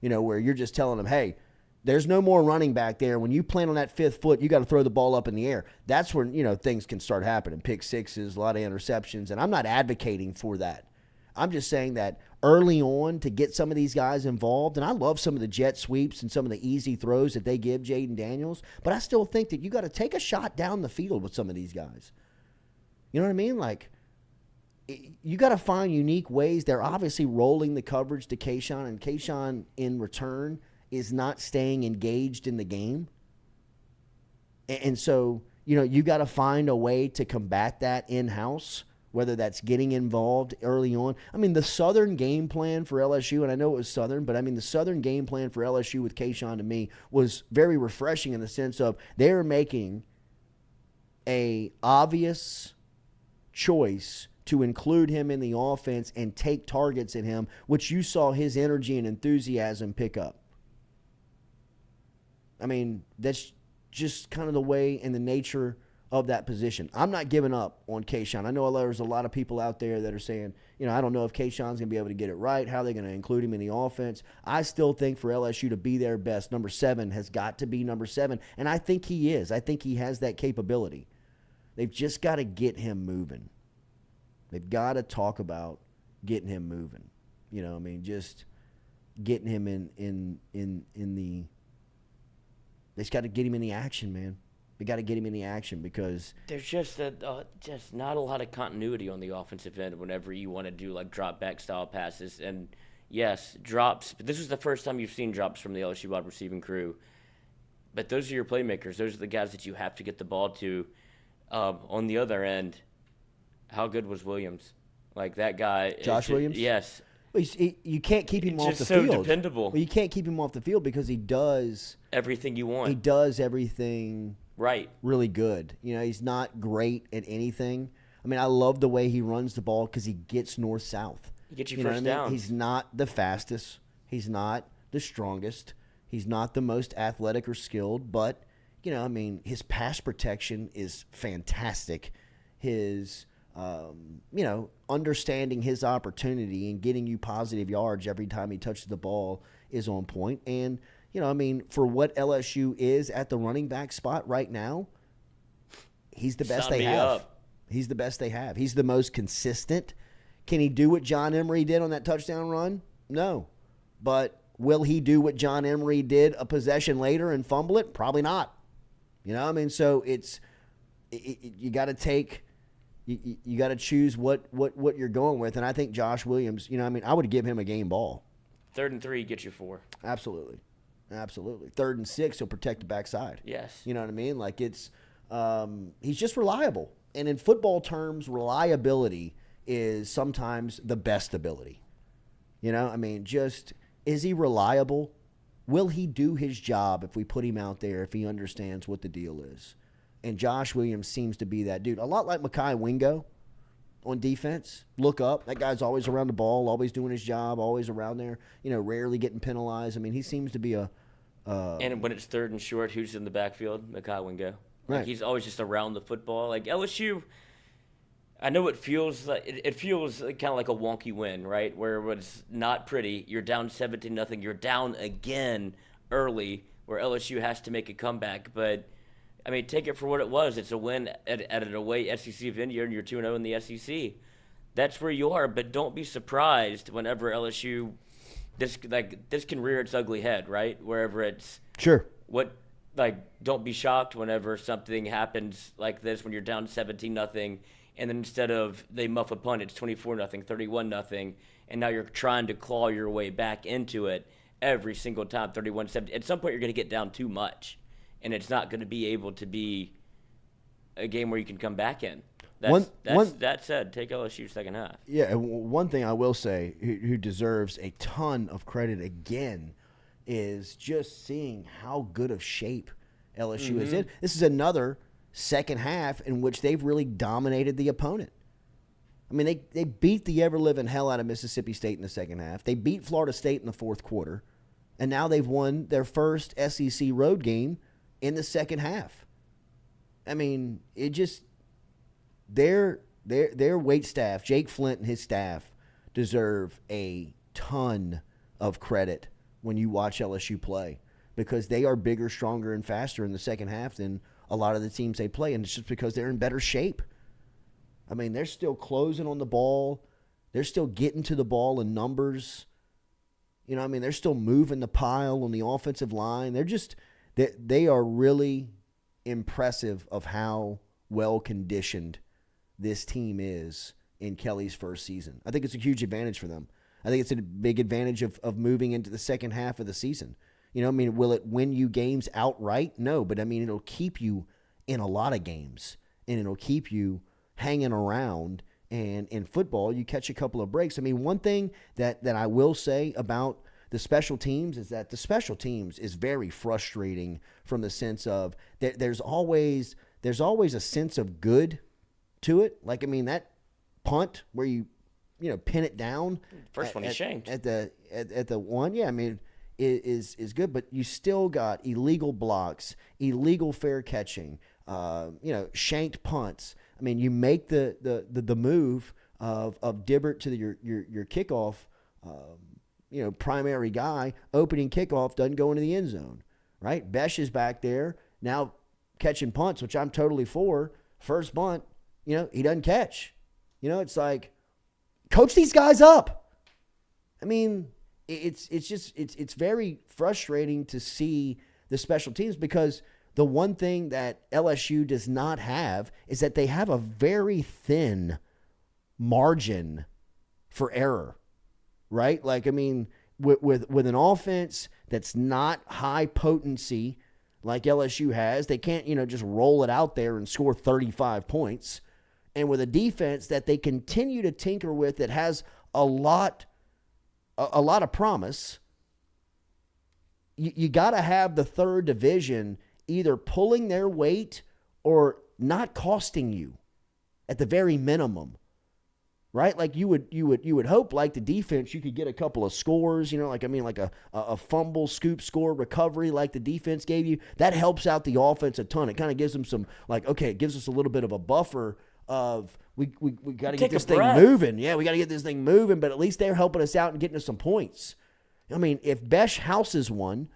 Where you're just telling them, hey, there's no more running back there. When you plant on that 5th foot, you got to throw the ball up in the air. That's when, things can start happening. Pick sixes, a lot of interceptions, and I'm not advocating for that. I'm just saying that early on to get some of these guys involved, and I love some of the jet sweeps and some of the easy throws that they give Jayden Daniels, but I still think that you got to take a shot down the field with some of these guys. You know what I mean? You got to find unique ways. They're obviously rolling the coverage to Kayshawn, and Kayshawn in return is not staying engaged in the game. And so, you got to find a way to combat that in-house, whether that's getting involved early on. I mean, the Southern game plan for LSU, and I know it was Southern, but the Southern game plan for LSU with Kayshawn to me was very refreshing in the sense of they were making a obvious choice to include him in the offense and take targets at him, which you saw his energy and enthusiasm pick up. That's just kind of the way and the nature of that position. I'm not giving up on Kayshawn. I know there's a lot of people out there that are saying, I don't know if Kayshawn's going to be able to get it right, how they're going to include him in the offense. I still think for LSU to be their best, number 7 has got to be number 7, and I think he is. I think he has that capability. They've just got to get him moving. They've got to talk about getting him moving. Just getting him in the – they just got to get him in the action, man. They got to get him in the action because there's just not a lot of continuity on the offensive end whenever you want to do like drop back style passes. And yes, drops. But this is the first time you've seen drops from the LSU wide receiving crew. But those are your playmakers. Those are the guys that you have to get the ball to. On the other end, how good was Williams? Like that guy, Josh Williams. Yes. You can't keep him off the so field. So dependable. Well, you can't keep him off the field because he does everything you want. He does everything right. Really good. He's not great at anything. I mean, I love the way he runs the ball because he gets north-south. He gets you first downs. He's not the fastest. He's not the strongest. He's not the most athletic or skilled. But, his pass protection is fantastic. His understanding his opportunity and getting you positive yards every time he touches the ball is on point. And, for what LSU is at the running back spot right now, he's the best they have. He's the best they have. He's the most consistent. Can he do what John Emery did on that touchdown run? No. But will he do what John Emery did a possession later and fumble it? Probably not. So you got to take – you got to choose what you're going with. And I think Josh Williams, I would give him a game ball. 3rd and 3 gets you 4. Absolutely. 3rd and 6, he'll protect the backside. Yes. You know what I mean? Like it's he's just reliable. And in football terms, is sometimes the best ability. Just is he reliable? Will he do his job if we put him out there, if he understands what the deal is? And Josh Williams seems to be that dude. A lot like Mekhi Wingo on defense. Look up. That guy's always around the ball, always doing his job, always around there, rarely getting penalized. I mean, he seems to be a and when it's 3rd and short, who's in the backfield? Mekhi Wingo. Right. Like he's always just around the football. Like LSU, I know it feels like kind of like a wonky win, right? Where it's not pretty. You're down 17-0. You're down again early, where LSU has to make a comeback. But I mean, take it for what it was. It's a win at an away SEC venue, and you're 2-0 in the SEC. That's where you are. But don't be surprised whenever LSU this can rear its ugly head, right? Wherever it's sure. Don't be shocked whenever something happens like this when you're down 17-0. And then instead of they muff a punt, it's 24-0, 31-0, and now you're trying to claw your way back into it every single time, 31-17. At some point, you're going to get down too much, and it's not going to be able to be a game where you can come back in. That said, take LSU second half. Yeah, one thing I will say who deserves a ton of credit again is just seeing how good of shape LSU is in. This is another second half in which they've really dominated the opponent. I mean, they beat the ever-living hell out of Mississippi State in the second half. They beat Florida State in the fourth quarter. And now they've won their first SEC road game in the second half. I mean, it just their wait staff, Jake Flint and his staff, deserve a ton of credit when you watch LSU play because they are bigger, stronger, and faster in the second half than a lot of the teams they play, and it's just because they're in better shape. I mean, they're still closing on the ball. They're still getting to the ball in numbers. They're still moving the pile on the offensive line. They are really impressive of how well-conditioned this team is in Kelly's first season. I think it's a huge advantage for them. I think it's a big advantage of moving into the second half of the season. Will it win you games outright? No, but it'll keep you in a lot of games, and it'll keep you hanging around. And in football, you catch a couple of breaks. One thing that I will say about the special teams is that the special teams is very frustrating from the sense of there's always a sense of good to it. That punt where you pin it down. First one he's shanked. At the one, yeah, is good, but you still got illegal blocks, illegal fair catching, shanked punts. I mean, you make the move of Dibbert to your kickoff, primary guy, opening kickoff, doesn't go into the end zone, right? Besh is back there now catching punts, which I'm totally for. First bunt, he doesn't catch. It's like, coach these guys up. I mean, it's very frustrating to see the special teams, because the one thing that LSU does not have is that they have a very thin margin for error, right? Like, I mean, with an offense that's not high potency like LSU has, they can't, just roll it out there and score 35 points. And with a defense that they continue to tinker with that has a lot of promise, you got to have the third division either pulling their weight or not costing you at the very minimum, right? Like you would hope, like the defense, you could get a couple of scores, like a fumble, scoop, score, recovery like the defense gave you. That helps out the offense a ton. It kind of gives them some, it gives us a little bit of a buffer of we got to get this thing moving. Yeah, we got to get this thing moving, but at least they're helping us out and getting us some points. I mean, if Besh houses one,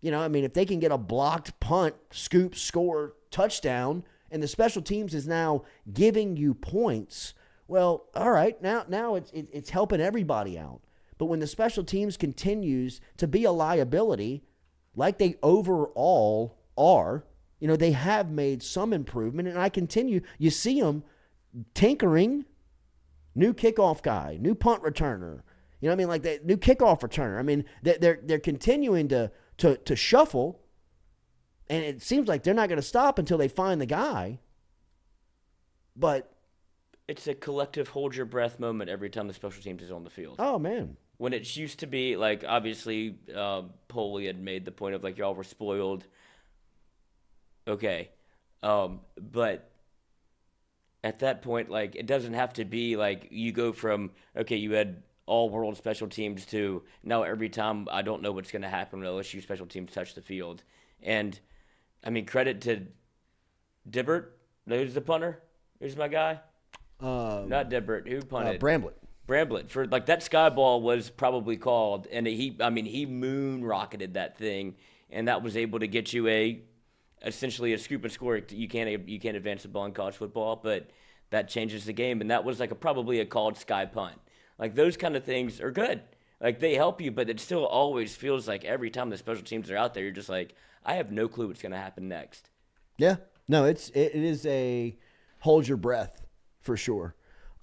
if they can get a blocked punt, scoop, score, touchdown, and the special teams is now giving you points, well, all right, now it's helping everybody out. But when the special teams continues to be a liability, like they overall are, they have made some improvement, and you see them tinkering, new kickoff guy, new punt returner, like that new kickoff returner. I mean, they're continuing to shuffle, and it seems like they're not going to stop until they find the guy. But it's a collective hold your breath moment every time the special teams is on the field. Oh, man. When it used to be, obviously, Poley had made the point of, y'all were spoiled. Okay. But at that point, it doesn't have to be, you go from, okay, you had all-world special teams to now every time I don't know what's going to happen when LSU special teams touch the field. And, I mean, credit to Dibbert. Who's the punter? Who's my guy? Not Dibbert. Who punted? Bramblett. For that sky ball was probably called, and he moon rocketed that thing, and that was able to get you essentially a scoop and score. You can't advance the ball in college football, but that changes the game, and that was probably a called sky punt. Those kind of things are good. They help you, but it still always feels like every time the special teams are out there, you're just I have no clue what's going to happen next. Yeah. No, it is a hold your breath for sure.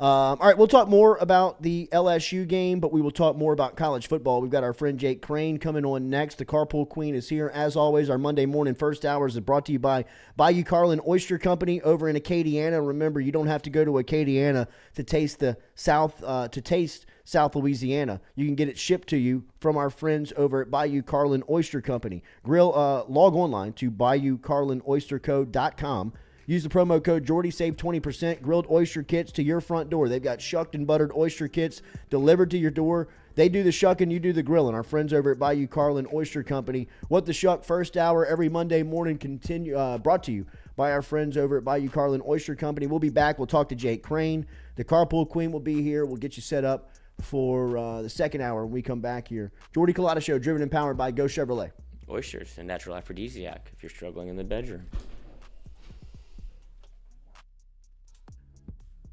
All right, we'll talk more about the LSU game, but we will talk more about college football. We've got our friend Jake Crain coming on next. The Carpool Queen is here. As always, our Monday morning first hours is brought to you by Bayou Carlin Oyster Company over in Acadiana. Remember, you don't have to go to Acadiana to taste the South Louisiana. You can get it shipped to you from our friends over at Bayou Carlin Oyster Company. Log online to BayouCarlinOysterCo.com. Use the promo code Jordy, save 20%. Grilled oyster kits to your front door. They've got shucked and buttered oyster kits delivered to your door. They do the shucking, you do the grilling. Our friends over at Bayou Carlin Oyster Company. What the Shuck first hour every Monday morning brought to you by our friends over at Bayou Carlin Oyster Company. We'll be back. We'll talk to Jake Crain. The Carpool Queen will be here. We'll get you set up for the second hour when we come back here. Jordy Culotta Show, driven and powered by Go Chevrolet. Oysters, a natural aphrodisiac if you're struggling in the bedroom.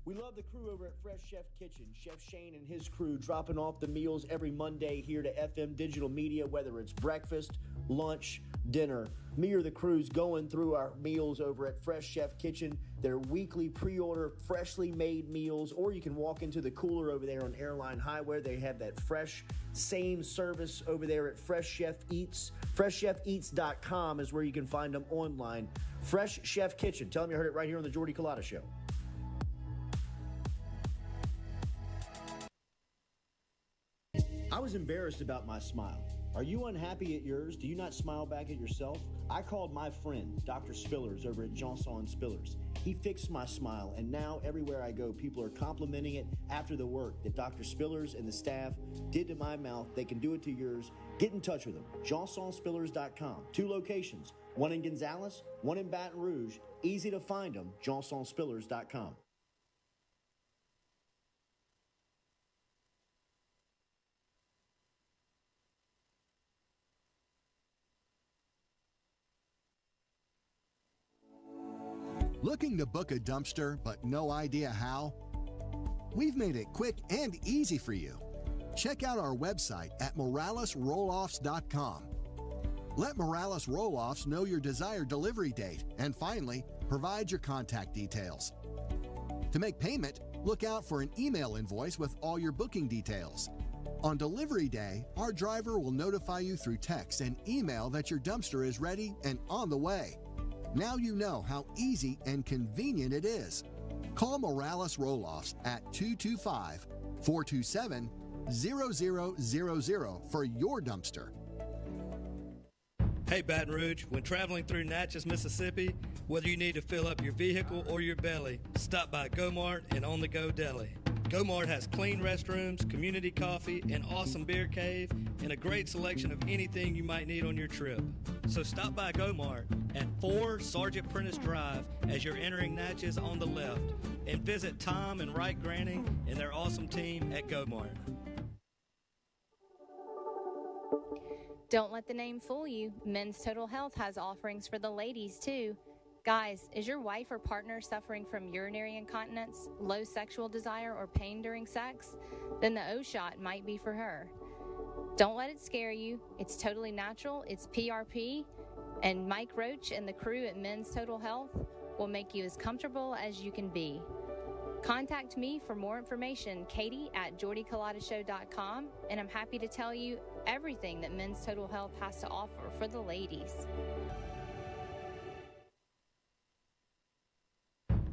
We love the crew over at Fresh Chef Kitchen. Chef Shane and his crew dropping off the meals every Monday here to FM Digital Media, whether it's breakfast, lunch, dinner. Me or the crew's going through our meals over at Fresh Chef Kitchen. Their weekly pre-order, freshly made meals, or you can walk into the cooler over there on Airline Highway. They have that fresh, same service over there at Fresh Chef Eats. FreshChefEats.com is where you can find them online. Fresh Chef Kitchen. Tell them you heard it right here on the Jordy Culotta Show. I was embarrassed about my smile. Are you unhappy at yours? Do you not smile back at yourself? I called my friend, Dr. Spillers, over at Johnson Spillers. He fixed my smile, and now everywhere I go, people are complimenting it after the work that Dr. Spillers and the staff did to my mouth. They can do it to yours. Get in touch with them. JohnsonSpillers.com. 2 locations, One in Gonzales, one in Baton Rouge. Easy to find them, johnsonspillers.com. Looking to book a dumpster but no idea how? We've made it quick and easy for you. Check out our website at moralesrolloffs.com. Let Morales Roll-Offs know your desired delivery date, and finally, provide your contact details. To make payment, look out for an email invoice with all your booking details. On delivery day, our driver will notify you through text and email that your dumpster is ready and on the way. Now you know how easy and convenient it is. Call Morales Roll-Offs at 225-427-0000 for your dumpster. Hey Baton Rouge, when traveling through Natchez, Mississippi, whether you need to fill up your vehicle or your belly, stop by Go-Mart and On The Go Deli. Go-Mart has clean restrooms, community coffee, an awesome beer cave, and a great selection of anything you might need on your trip. So stop by Go-Mart at 4 Sergeant Prentice Drive as you're entering Natchez on the left, and visit Tom and Wright Granning and their awesome team at Go-Mart. Don't let the name fool you. Men's Total Health has offerings for the ladies, too. Guys, is your wife or partner suffering from urinary incontinence, low sexual desire, or pain during sex? Then the O-Shot might be for her. Don't let it scare you. It's totally natural. It's PRP. And Mike Roach and the crew at Men's Total Health will make you as comfortable as you can be. Contact me for more information, Katie at JordyCulottaShow.com, and I'm happy to tell you everything that Men's Total Health has to offer for the ladies.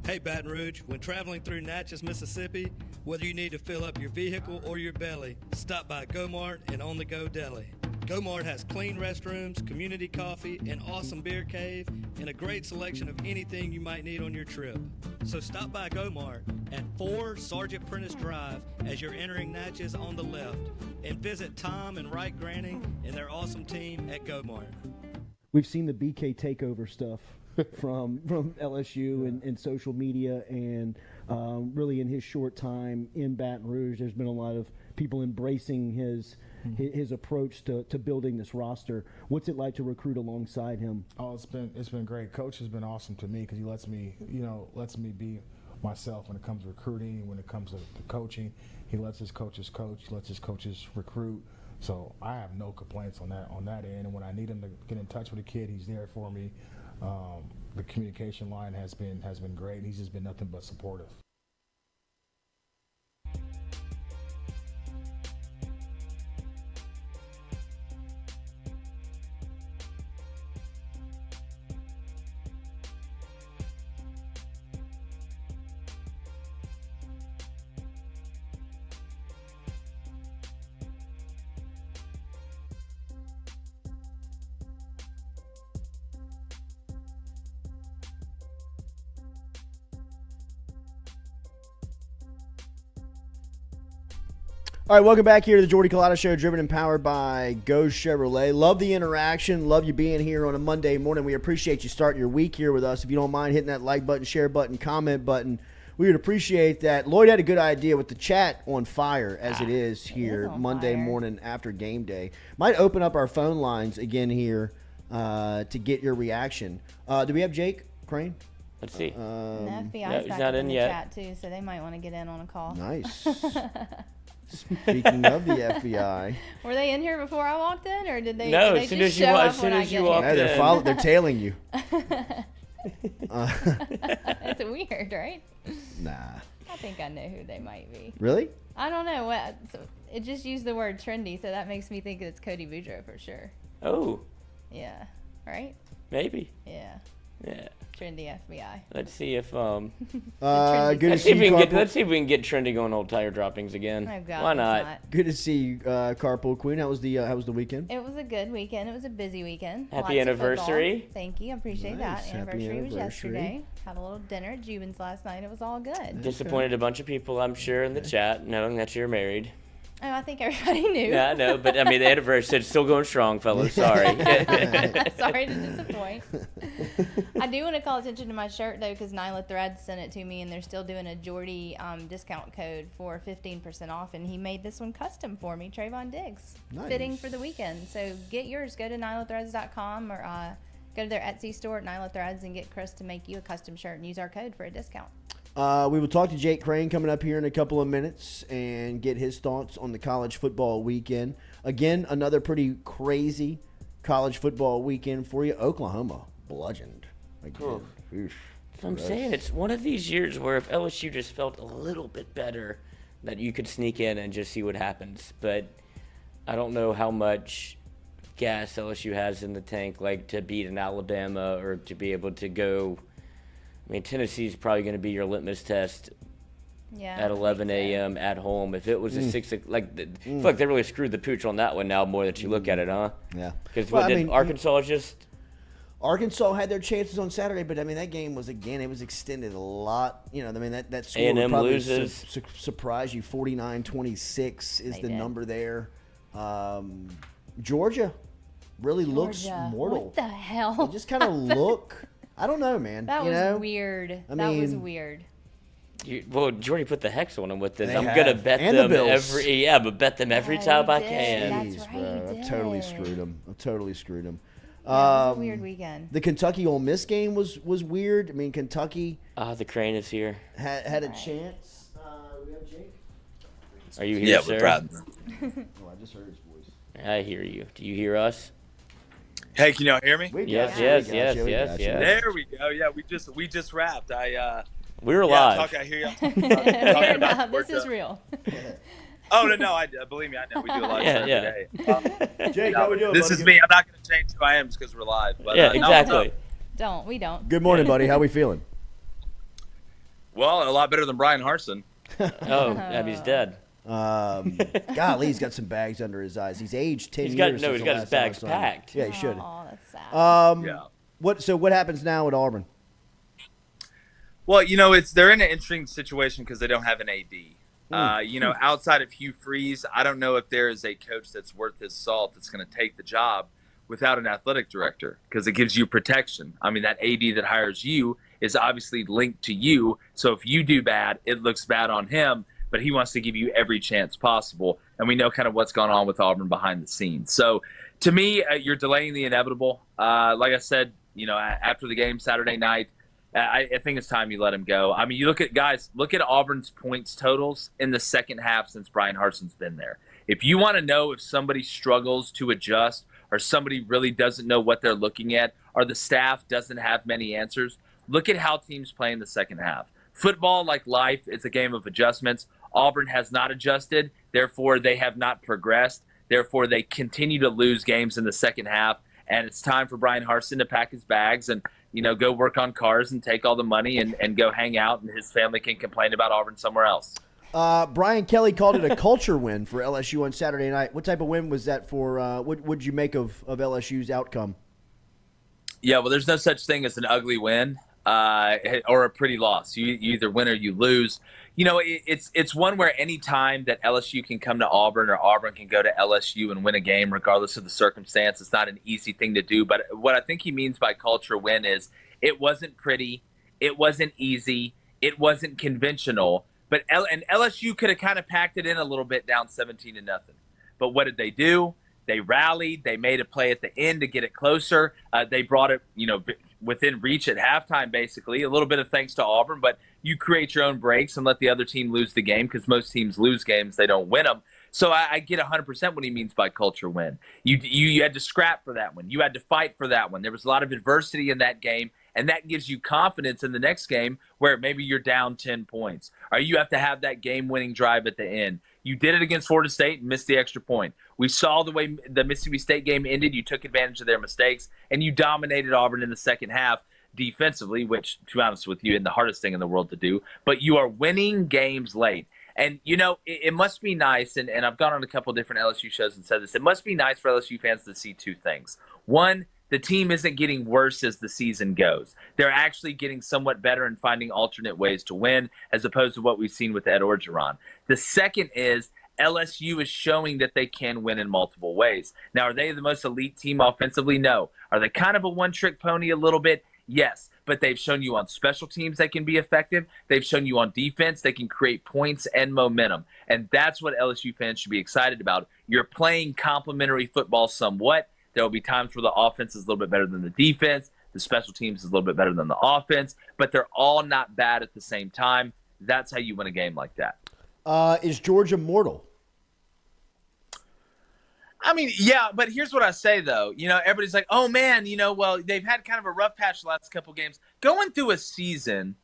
Hey Baton Rouge, when traveling through Natchez, Mississippi, whether you need to fill up your vehicle or your belly, stop by Go-Mart and On The Go Deli. Go-Mart has clean restrooms, community coffee, an awesome beer cave, and a great selection of anything you might need on your trip. So stop by Go-Mart at 4 Sergeant Prentice Drive as you're entering Natchez on the left, and visit Tom and Wright Granning and their awesome team at Go-Mart. We've seen the BK takeover stuff from LSU and social media, and really in his short time in Baton Rouge, there's been a lot of people embracing his approach to building this roster. What's it like to recruit alongside him? Oh, it's been great. Coach has been awesome to me because he lets me be myself when it comes to recruiting, when it comes to coaching. He lets his coaches coach, he lets his coaches recruit. So I have no complaints on that end. And when I need him to get in touch with a kid, he's there for me. The communication line has been great. He's just been nothing but supportive. All right, welcome back here to the Jordy Culotta Show, driven and powered by Go Chevrolet. Love the interaction. Love you being here on a Monday morning. We appreciate you starting your week here with us. If you don't mind hitting that like button, share button, comment button, we would appreciate that. Lloyd had a good idea with the chat on fire as it is here Monday morning after game day. Might open up our phone lines again here to get your reaction. Do we have Jake Crain? Let's see. The FBI's he's back not up in the yet. chat, too, so they might want to get in on a call. Nice. Speaking of the FBI. Were they in here before I walked in, or did they? No, did they as soon just as you show walk- up as soon when I as you get walk here? Yeah, they're tailing you. It's weird, right? Nah. I think I know who they might be. Really? I don't know what. So it just used the word trendy, so that makes me think it's Cody Boudreaux for sure. Oh, Yeah. Right? maybe. Yeah. Yeah. Trendy FBI. Let's see if Good to let's see see if you, we can get Carpool. let's see if we can get trending on old tire droppings again. Oh God. Why it's not? Good to see you, Carpool Queen. How was the weekend? It was a good weekend. It was a busy weekend. Happy Lots of anniversary. football. Thank you. I appreciate Nice. that. Happy Anniversary was anniversary. yesterday. Had a little dinner at Jubin's last night. It was all good. Disappointed a bunch of people, I'm sure, in the chat, knowing that you're married. Oh, I think everybody knew. Yeah, I know, but I mean, the anniversary said still going strong, fellas. Sorry. Sorry to disappoint. I do want to call attention to my shirt, though, because Nyla Threads sent it to me, and they're still doing a Jordy discount code for 15% off, and he made this one custom for me, Trayvon Diggs, fitting for the weekend. So get yours. Go to nylathreads.com or go to their Etsy store at Nyla Threads and get Chris to make you a custom shirt and use our code for a discount. We will talk to Jake Crain coming up here in a couple of minutes and get his thoughts on the college football weekend. Again, another pretty crazy college football weekend for you. Oklahoma bludgeoned. Again. So I'm saying it's one of these years where if LSU just felt a little bit better, that you could sneak in and just see what happens. But I don't know how much gas LSU has in the tank, like to beat an Alabama or to be able to go. I mean, Tennessee's probably going to be your litmus test at 11 a.m. at home. If it was a 6 o'clock, I feel like they really screwed the pooch on that one now more that you look at it, huh? Yeah. Because Arkansas just... Arkansas had their chances on Saturday, but I mean that game was it was extended a lot. You know, I mean that score would A&M probably loses. surprise you. 49-26 is the number there. Georgia really looks mortal. What the hell? They just kind of look. I don't know, man. That was weird. That was weird. Jordy put the hex on him with this. They I'm have. gonna bet And them the Bills. bet them every time I can. That's right, Bro, he I've totally did. screwed him. It was a weird weekend. The Kentucky Ole Miss game was weird. I mean, Kentucky The Crain is here. had a chance. We have Jake. Are you here, sir? We're proud. Oh, I just heard his voice. I hear you. Do you hear us? Hey, can y'all hear me? Yes. There we go. Yeah, we just wrapped. We're live. I hear y'all talking about This is real. Oh no, I believe me, I know we do a lot of stuff today. Jake, how we doing? This buddy? is me. I'm not going to change who I am just because we're live. But, Yeah, exactly. We don't. Good morning, buddy. How we feeling? Well, a lot better than Brian Harsin. He's dead. Golly, he's got some bags under his eyes. He's aged 10 years. He's got his bags packed. Yeah, he should. Oh, that's sad. Yeah. What happens now at Auburn? Well, they're in an interesting situation because they don't have an AD. Outside of Hugh Freeze, I don't know if there is a coach that's worth his salt that's going to take the job without an athletic director because it gives you protection. I mean, that AD that hires you is obviously linked to you. So if you do bad, it looks bad on him, but he wants to give you every chance possible. And we know kind of what's gone on with Auburn behind the scenes. So to me, you're delaying the inevitable. Like I said, after the game Saturday night, I think it's time you let him go. I mean, look at Auburn's points totals in the second half since Brian Harsin's been there. If you want to know if somebody struggles to adjust or somebody really doesn't know what they're looking at or the staff doesn't have many answers, look at how teams play in the second half. Football, like life, is a game of adjustments. Auburn has not adjusted. Therefore, they have not progressed. Therefore, they continue to lose games in the second half. And it's time for Brian Harsin to pack his bags and go work on cars and take all the money and go hang out, and his family can complain about Auburn somewhere else. Brian Kelly called it a culture win for LSU on Saturday night. What type of win was that for? What would you make of LSU's outcome? Yeah, well, there's no such thing as an ugly win or a pretty loss. You either win or you lose. It's one where any time that LSU can come to Auburn or Auburn can go to LSU and win a game, regardless of the circumstance, it's not an easy thing to do. But what I think he means by culture win is it wasn't pretty, it wasn't easy, it wasn't conventional. But LSU could have kind of packed it in a little bit down 17-0. But what did they do? They rallied. They made a play at the end to get it closer. They brought it, within reach at halftime, basically. A little bit of thanks to Auburn, but you create your own breaks and let the other team lose the game because most teams lose games. They don't win them. So I get 100% what he means by culture win. You had to scrap for that one. You had to fight for that one. There was a lot of adversity in that game, and that gives you confidence in the next game where maybe you're down 10 points. Or you have to have that game-winning drive at the end. You did it against Florida State and missed the extra point. We saw the way the Mississippi State game ended. You took advantage of their mistakes, and you dominated Auburn in the second half defensively, which, to be honest with you, isn't the hardest thing in the world to do. But you are winning games late. And, it must be nice, and I've gone on a couple different LSU shows and said this, it must be nice for LSU fans to see two things. One, the team isn't getting worse as the season goes. They're actually getting somewhat better and finding alternate ways to win, as opposed to what we've seen with Ed Orgeron. The second is LSU is showing that they can win in multiple ways. Now, are they the most elite team offensively? No. Are they kind of a one-trick pony a little bit? Yes. But they've shown you on special teams they can be effective. They've shown you on defense they can create points and momentum. And that's what LSU fans should be excited about. You're playing complementary football somewhat. There will be times where the offense is a little bit better than the defense. The special teams is a little bit better than the offense. But they're all not bad at the same time. That's how you win a game like that. Is Georgia mortal? I mean, yeah, but here's what I say, though. Everybody's like, oh, man, well, they've had kind of a rough patch the last couple games. Going through a season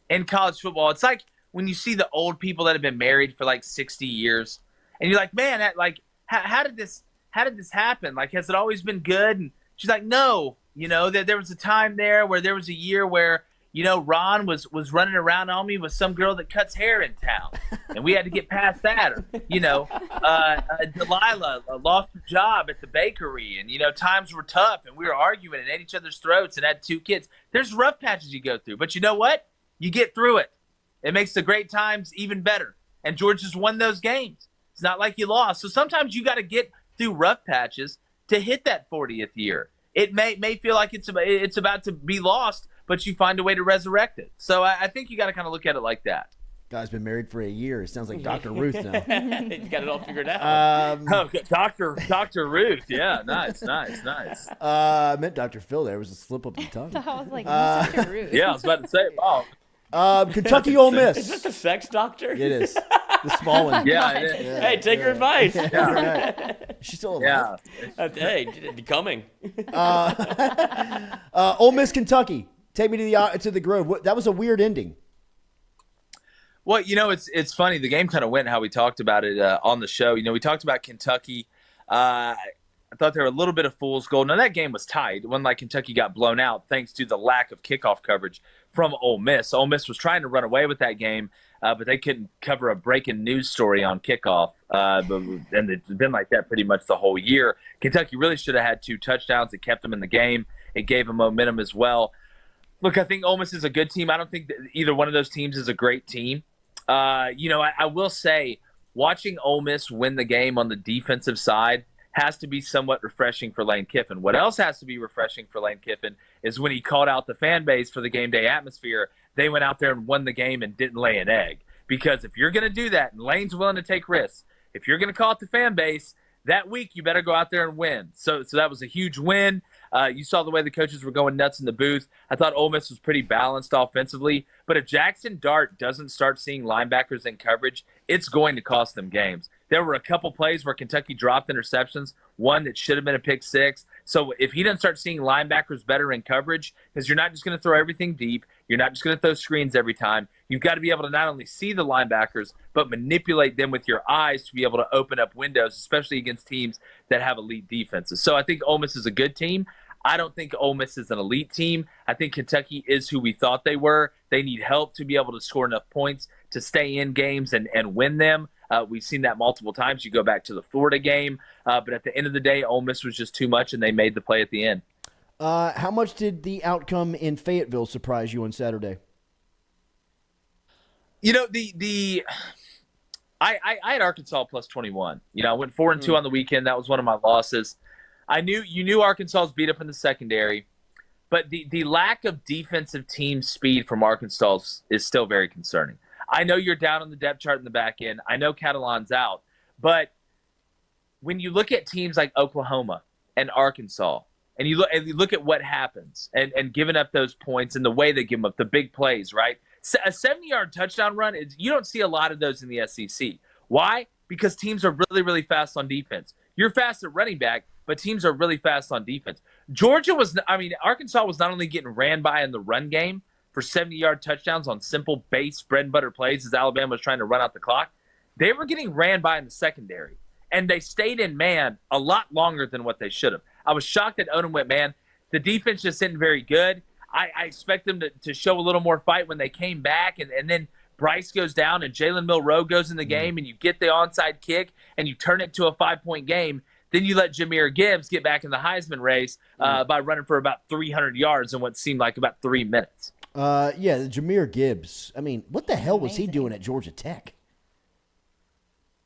in college football, it's like when you see the old people that have been married for like 60 years, and you're like, man, how did this happen? Like, has it always been good? And she's like, no, there was a time there where there was a year where, Ron was running around on me with some girl that cuts hair in town, and we had to get past that. Or, Delilah lost her job at the bakery, and, times were tough, and we were arguing and at each other's throats and had 2 kids. There's rough patches you go through, but you know what? You get through it. It makes the great times even better, and Georgia's won those games. It's not like you lost. So sometimes you got to get through rough patches to hit that 40th year. It may feel like it's about to be lost, but you find a way to resurrect it. So I think you got to kind of look at it like that. Guy's been married for a year. It sounds like Dr. Ruth now. You got it all figured out. Dr. Ruth. Yeah, nice. I meant Dr. Phil there. It was a slip of the tongue. I was like, Dr. Ruth. Yeah, I was about to say, wow. Kentucky Ole Miss. Is that the sex doctor? It is. The small one. Yeah, it is. Yeah, hey, take her advice. Yeah, right. She's still alive. Yeah. Hey, coming. Ole Miss, Kentucky. Take me to the Grove. That was a weird ending. Well, it's funny. The game kind of went how we talked about it on the show. We talked about Kentucky. I thought they were a little bit of fool's gold. Now, that game was tied. It wasn't like Kentucky got blown out thanks to the lack of kickoff coverage from Ole Miss. Ole Miss was trying to run away with that game, but they couldn't cover a breaking news story on kickoff. And it's been like that pretty much the whole year. Kentucky really should have had 2 touchdowns. It kept them in the game. It gave them momentum as well. Look, I think Ole Miss is a good team. I don't think that either one of those teams is a great team. I will say watching Ole Miss win the game on the defensive side has to be somewhat refreshing for Lane Kiffin. What else has to be refreshing for Lane Kiffin is when he called out the fan base for the game day atmosphere, they went out there and won the game and didn't lay an egg. Because if you're going to do that, and Lane's willing to take risks, if you're going to call out the fan base, that week you better go out there and win. So that was a huge win. You saw the way the coaches were going nuts in the booth. I thought Ole Miss was pretty balanced offensively. But if Jackson Dart doesn't start seeing linebackers in coverage, it's going to cost them games. There were a couple plays where Kentucky dropped interceptions, one that should have been a pick six. So if he doesn't start seeing linebackers better in coverage, because you're not just going to throw everything deep, you're not just going to throw screens every time. You've got to be able to not only see the linebackers, but manipulate them with your eyes to be able to open up windows, especially against teams that have elite defenses. So I think Ole Miss is a good team. I don't think Ole Miss is an elite team. I think Kentucky is who we thought they were. They need help to be able to score enough points to stay in games and win them. We've seen that multiple times. You go back to the Florida game. But at the end of the day, Ole Miss was just too much, and they made the play at the end. How much did the outcome in Fayetteville surprise you on Saturday? I had Arkansas plus 21. I went 4-2 on the weekend. That was one of my losses. You knew Arkansas was beat up in the secondary, but the lack of defensive team speed from Arkansas is still very concerning. I know you're down on the depth chart in the back end. I know Catalan's out, but when you look at teams like Oklahoma and Arkansas, and you look at what happens and giving up those points and the way they give them up, the big plays, right? A 70-yard touchdown run, you don't see a lot of those in the SEC. Why? Because teams are really, really fast on defense. You're fast at running back, but teams are really fast on defense. Arkansas was not only getting ran by in the run game for 70-yard touchdowns on simple base bread and butter plays as Alabama was trying to run out the clock. They were getting ran by in the secondary, and they stayed in man a lot longer than what they should have. I was shocked that Odom went man. The defense just isn't very good. I expect them to show a little more fight when they came back, and then Bryce goes down and Jalen Milroe goes in the game, and you get the onside kick and you turn it to a 5-point game. Then you let Jahmyr Gibbs get back in the Heisman race by running for about 300 yards in what seemed like about 3 minutes. Jahmyr Gibbs. I mean, what the hell was he doing at Georgia Tech?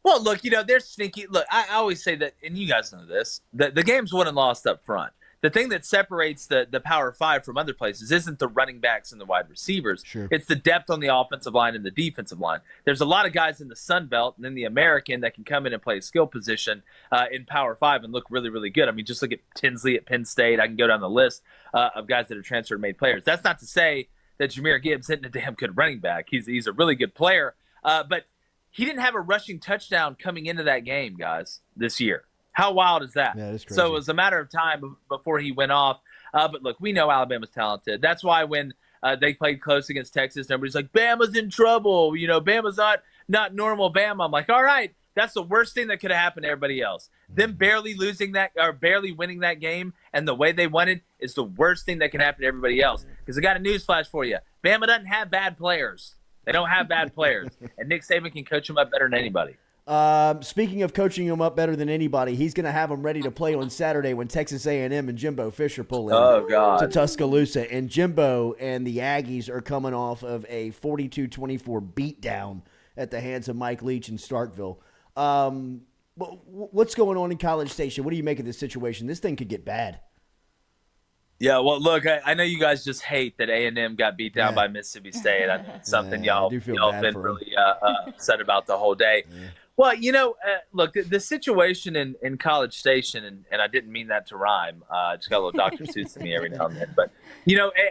Well, look, they're sneaky. Look, I always say that, and you guys know this, the game's won and lost up front. The thing that separates the Power 5 from other places isn't the running backs and the wide receivers. Sure. It's the depth on the offensive line and the defensive line. There's a lot of guys in the Sun Belt and in the American that can come in and play a skill position in Power 5 and look really, really good. I mean, just look at Tinsley at Penn State. I can go down the list of guys that have transferred and made players. That's not to say that Jahmyr Gibbs isn't a damn good running back. He's a really good player. But he didn't have a rushing touchdown coming into that game, guys, this year. How wild is that? Yeah, that's crazy. So it was a matter of time before he went off. But look, we know Alabama's talented. That's why when they played close against Texas, everybody's like, Bama's in trouble. Bama's not normal Bama. I'm like, all right, that's the worst thing that could have happened to everybody else. Them barely losing that or barely winning that game and the way they won it is the worst thing that can happen to everybody else. Because I got a news flash for you. Bama doesn't have bad players. They don't have bad players. And Nick Saban can coach them up better than anybody. Speaking of coaching him up better than anybody, he's going to have them ready to play on Saturday when Texas A&M and Jimbo Fisher pull in to Tuscaloosa. And Jimbo and the Aggies are coming off of a 42-24 beatdown at the hands of Mike Leach in Starkville. What's going on in College Station? What do you make of this situation? This thing could get bad. Yeah, well, look, I know you guys just hate that A&M got beat down by Mississippi State. I know it's something y'all been really upset about the whole day. Yeah. Well, look, the situation in College Station, and I didn't mean that to rhyme. Just got a little Dr. Seuss in me every now and then. But,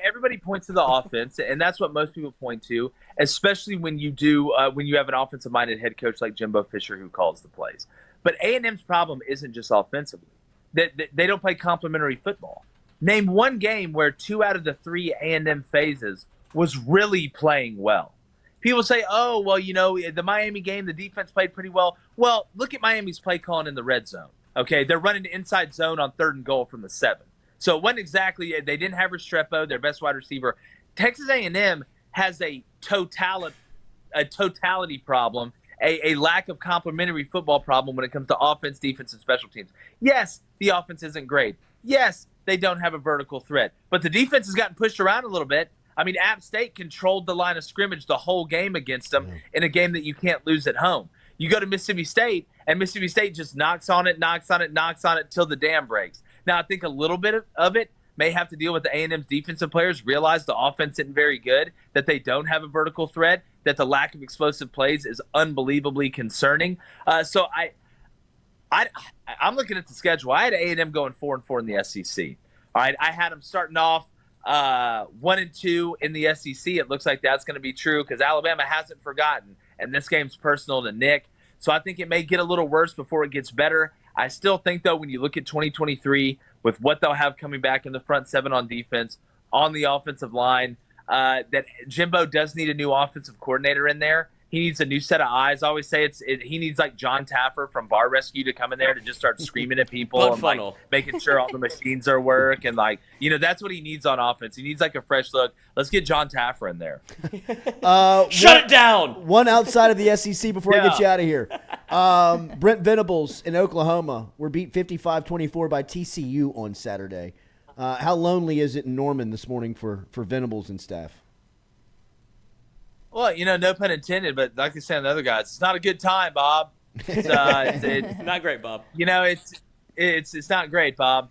everybody points to the offense, and that's what most people point to, especially when you have an offensive-minded head coach like Jimbo Fisher who calls the plays. But A&M's problem isn't just offensively. They don't play complementary football. Name one game where 2 out of the 3 A&M phases was really playing well. People say, oh, well, the Miami game, the defense played pretty well. Well, look at Miami's play calling in the red zone. Okay, they're running the inside zone on 3rd and goal from the 7. So it wasn't exactly – they didn't have Restrepo, their best wide receiver. Texas A&M has a totality problem, a lack of complementary football problem when it comes to offense, defense, and special teams. Yes, the offense isn't great. Yes, they don't have a vertical threat. But the defense has gotten pushed around a little bit. I mean, App State controlled the line of scrimmage the whole game against them in a game that you can't lose at home. You go to Mississippi State, and Mississippi State just knocks on it till the dam breaks. Now, I think a little bit of it may have to deal with the A&M's defensive players realize the offense isn't very good, that they don't have a vertical threat, that the lack of explosive plays is unbelievably concerning. So I'm looking at the schedule. I had A&M going 4-4 in the SEC. All right, I had them starting off 1-2 in the SEC. It looks like that's going to be true because Alabama hasn't forgotten, and this game's personal to Nick. So I think it may get a little worse before it gets better. I still think, though, when you look at 2023, with what they'll have coming back in the front 7 on defense, on the offensive line, that Jimbo does need a new offensive coordinator in there. He needs a new set of eyes. I always say he needs like John Taffer from Bar Rescue to come in there to just start screaming at people and like making sure all the machines are work and that's what he needs on offense. He needs like a fresh look. Let's get John Taffer in there. Shut it down. One outside of the SEC before I get you out of here. Brent Venables in Oklahoma were beat 55-24 by TCU on Saturday. How lonely is it in Norman this morning for Venables and staff? Well, no pun intended, but like I said, the other guys, it's not a good time, Bob. It's not great, Bob. It's not great, Bob.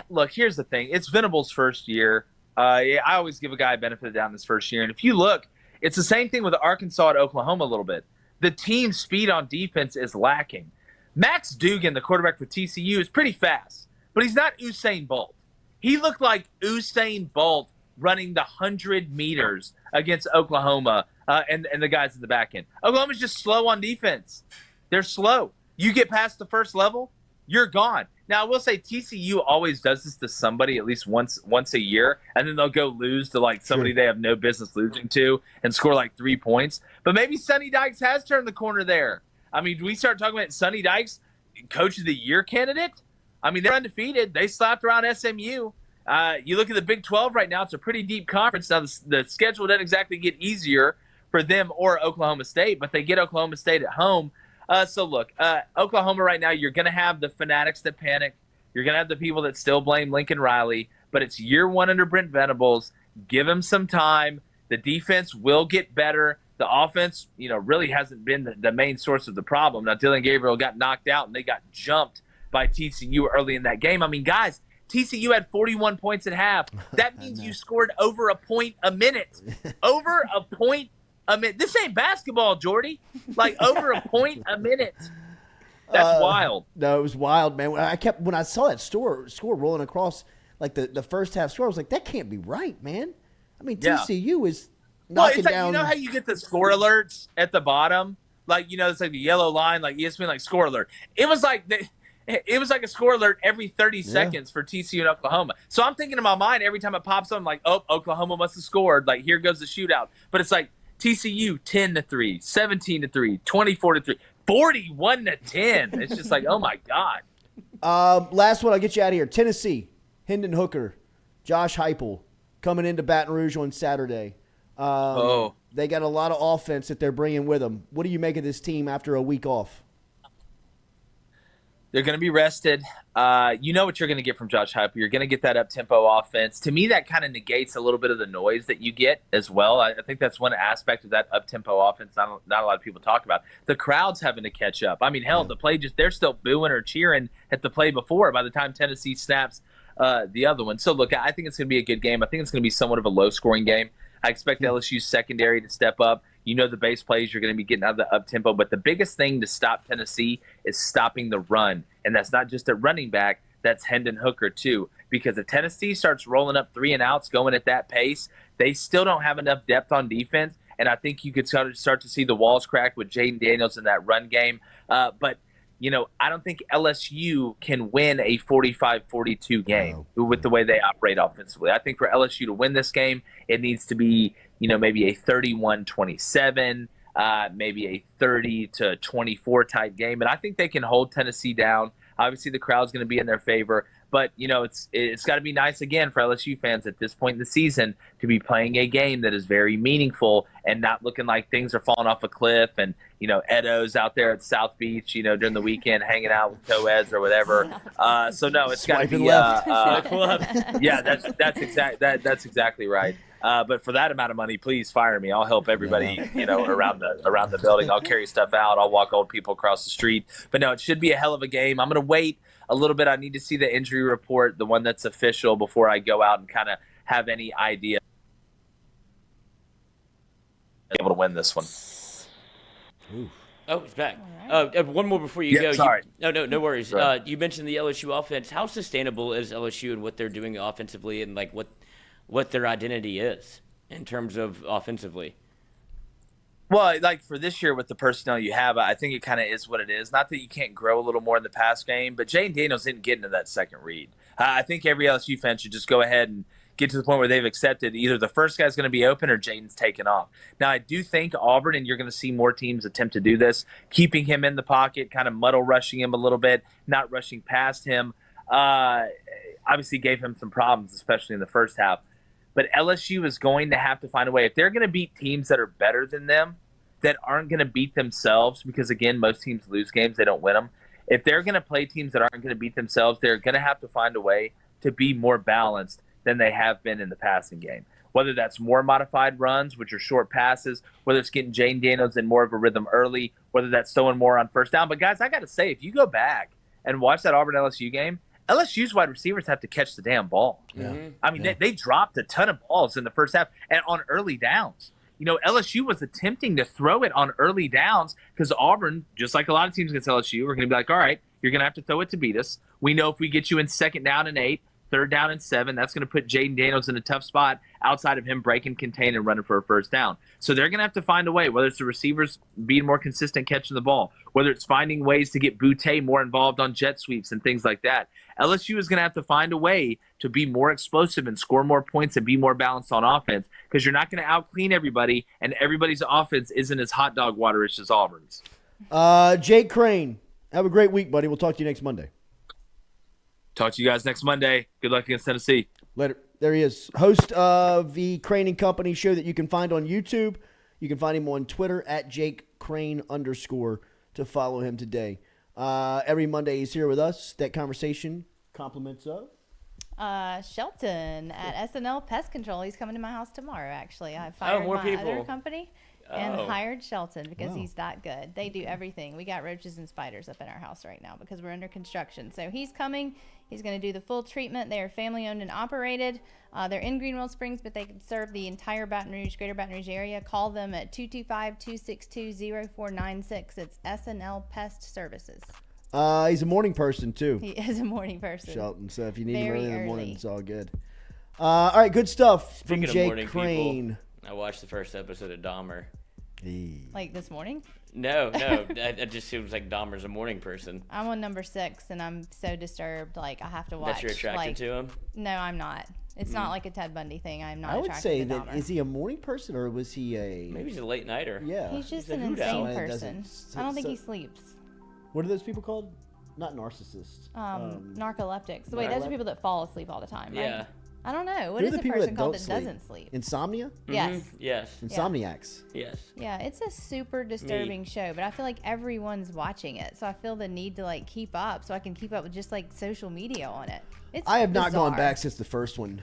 Look, here's the thing. It's Venables' first year. I always give a guy a benefit of the doubt in his first year. And if you look, it's the same thing with Arkansas at Oklahoma a little bit. The team speed on defense is lacking. Max Duggan, the quarterback for TCU, is pretty fast, but he's not Usain Bolt. He looked like Usain Bolt running the 100 meters against Oklahoma and the guys in the back end. Oklahoma's just slow on defense. They're slow. You get past the first level, you're gone. Now, I will say TCU always does this to somebody at least once a year, and then they'll go lose to like somebody they have no business losing to and score like 3 points. But maybe Sonny Dykes has turned the corner there. I mean, do we start talking about Sonny Dykes, Coach of the Year candidate? I mean, they're undefeated. They slapped around SMU. You look at the Big 12 right now, it's a pretty deep conference. Now, the schedule doesn't exactly get easier for them or Oklahoma State, but they get Oklahoma State at home. So, look, Oklahoma right now, you're going to have the fanatics that panic. You're going to have the people that still blame Lincoln Riley, but it's year 1 under Brent Venables. Give him some time. The defense will get better. The offense, really hasn't been the main source of the problem. Now, Dylan Gabriel got knocked out, and they got jumped by TCU early in that game. I mean, guys, TCU had 41 points at half. That means you scored over a point a minute. Over a point a minute. This ain't basketball, Jordy. Like, over a point a minute. That's wild. No, it was wild, man. When I saw that score rolling across, like the first half score, I was like, that can't be right, man. I mean, TCU is knocking it's like, down. you know how you get the score alerts at the bottom? Like, it's like the yellow line, like ESPN, like score alert. It was like a score alert every 30 seconds for TCU and Oklahoma. So I'm thinking in my mind every time it pops up, I'm like, oh, Oklahoma must have scored. Like, here goes the shootout. But it's like TCU 10-3, 17-3, 24-3, 41-10. It's just like, oh my God. Last one, I'll get you out of here. Tennessee, Hendon Hooker, Josh Heupel coming into Baton Rouge on Saturday. They got a lot of offense that they're bringing with them. What do you make of this team after a week off? They're going to be rested. You know what you're going to get from Josh Heupel. You're going to get that up-tempo offense. To me, that kind of negates a little bit of the noise that you get as well. I think that's one aspect of that up-tempo offense not a lot of people talk about. The crowd's having to catch up. I mean, hell, the play they're still booing or cheering at the play before by the time Tennessee snaps the other one. So, look, I think it's going to be a good game. I think it's going to be somewhat of a low-scoring game. I expect LSU's secondary to step up. The base plays you're going to be getting out of the up-tempo. But the biggest thing to stop Tennessee is stopping the run. And that's not just a running back. That's Hendon Hooker, too. Because if Tennessee starts rolling up 3-and-outs going at that pace, they still don't have enough depth on defense. And I think you could start to see the walls crack with Jayden Daniels in that run game. But I don't think LSU can win a 45-42 game with the way they operate offensively. I think for LSU to win this game, it needs to be, maybe a 31-27, maybe a 30-24 type game. And I think they can hold Tennessee down. Obviously, the crowd's going to be in their favor. But, it's got to be nice, again, for LSU fans at this point in the season to be playing a game that is very meaningful and not looking like things are falling off a cliff and, Edo's out there at South Beach, during the weekend hanging out with Toez or whatever. So, no, it's got to be yeah, that's exactly right. But for that amount of money, please fire me. I'll help everybody, around the building. I'll carry stuff out. I'll walk old people across the street. But, no, it should be a hell of a game. I'm going to wait a little bit. I need to see the injury report, the one that's official, before I go out and kind of have any idea able to win this one. Ooh. Oh, he's back. Right. One more before you go. Sorry. No worries. You mentioned the LSU offense. How sustainable is LSU and what they're doing offensively, and like what their identity is in terms of offensively? Well, like for this year with the personnel you have, I think it kind of is what it is. Not that you can't grow a little more in the pass game, but Jayden Daniels didn't get into that second read. I think every LSU fan should just go ahead and get to the point where they've accepted either the first guy's going to be open or Jayden's taken off. Now, I do think Auburn, and you're going to see more teams attempt to do this, keeping him in the pocket, kind of muddle rushing him a little bit, not rushing past him, obviously gave him some problems, especially in the first half. But LSU is going to have to find a way. If they're going to beat teams that are better than them, that aren't going to beat themselves, because, again, most teams lose games, they don't win them. If they're going to play teams that aren't going to beat themselves, they're going to have to find a way to be more balanced than they have been in the passing game. Whether that's more modified runs, which are short passes, whether it's getting Jayden Daniels in more of a rhythm early, whether that's throwing more on first down. But, guys, I got to say, if you go back and watch that Auburn-LSU game, LSU's wide receivers have to catch the damn ball. Yeah. I mean, they dropped a ton of balls in the first half and on early downs. LSU was attempting to throw it on early downs because Auburn, just like a lot of teams against LSU, are going to be like, all right, you're going to have to throw it to beat us. We know if we get you in 2nd down and 8, 3rd down and 7, that's going to put Jayden Daniels in a tough spot outside of him breaking, contain, and running for a first down. So they're going to have to find a way, whether it's the receivers being more consistent catching the ball, whether it's finding ways to get Boutte more involved on jet sweeps and things like that. LSU is going to have to find a way to be more explosive and score more points and be more balanced on offense, because you're not going to out-clean everybody, and everybody's offense isn't as hot dog water-ish as Auburn's. Jake Crain, have a great week, buddy. We'll talk to you next Monday. Talk to you guys next Monday. Good luck against Tennessee. Later. There he is, host of the Crain and Company show that you can find on YouTube. You can find him on Twitter at @JakeCrain_ to follow him today. Every Monday he's here with us. That conversation, compliments of Shelton at SNL Pest Control. He's coming to my house tomorrow, actually. I fired more my people. other company. and Oh. hired Shelton because Wow. he's that good. They do everything. We got roaches and spiders up in our house right now because we're under construction. So he's coming. He's going to do the full treatment. They are family owned and operated. They're in Greenwell Springs, but they can serve the entire Baton Rouge, greater Baton Rouge area. Call them at 225-262-0496. It's SNL Pest Services. He's a morning person too, He is a morning person. Shelton. So if you need him Very early in the morning, early. it's all good. All right, good stuff Speaking from of Jake morning Crain. people, I watched the first episode of Dahmer. Like this morning? No, it just seems like Dahmer's a morning person. I'm on number 6, and I'm so disturbed. Like, I have to watch. That you're attracted to him? No, I'm not. It's not like a Ted Bundy thing. I'm not I would attracted say to that Dahmer. is he a morning person or was he a? Maybe he's a late nighter. Yeah. He's just He's a an hoot insane owl. It person. doesn't- I don't think so- he sleeps. What are those people called? Not narcissists. Narcoleptics. Wait, those are people that fall asleep all the time, right? Yeah. I don't know. What Who are is the a people person that called don't that doesn't sleep? Insomnia? Yes. Yes. Insomniacs. Yes. Yeah, it's a super disturbing show, but I feel like everyone's watching it, so I feel the need to like keep up, so I can keep up with just like social media on it. It's I have not gone bizarre. back since the first one.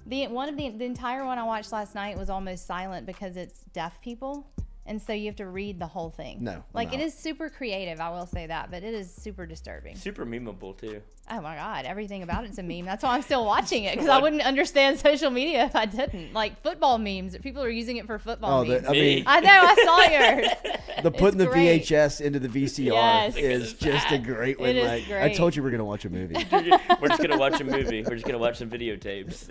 The entire one I watched last night was almost silent because it's deaf people, and so you have to read the whole thing. No, like no. it is super creative, I will say that, but it is super disturbing. Super memeable too. Oh my god, everything about it's a meme. That's why I'm still watching it, because I wouldn't understand social media if I didn't. Like football memes, people are using it for football memes. I mean, I know, I saw yours. the putting the great. VHS into the VCR Yes. is just a great one. It is Like, I great. told you we're gonna watch a movie. We're just gonna watch a movie. We're just gonna watch some videotapes.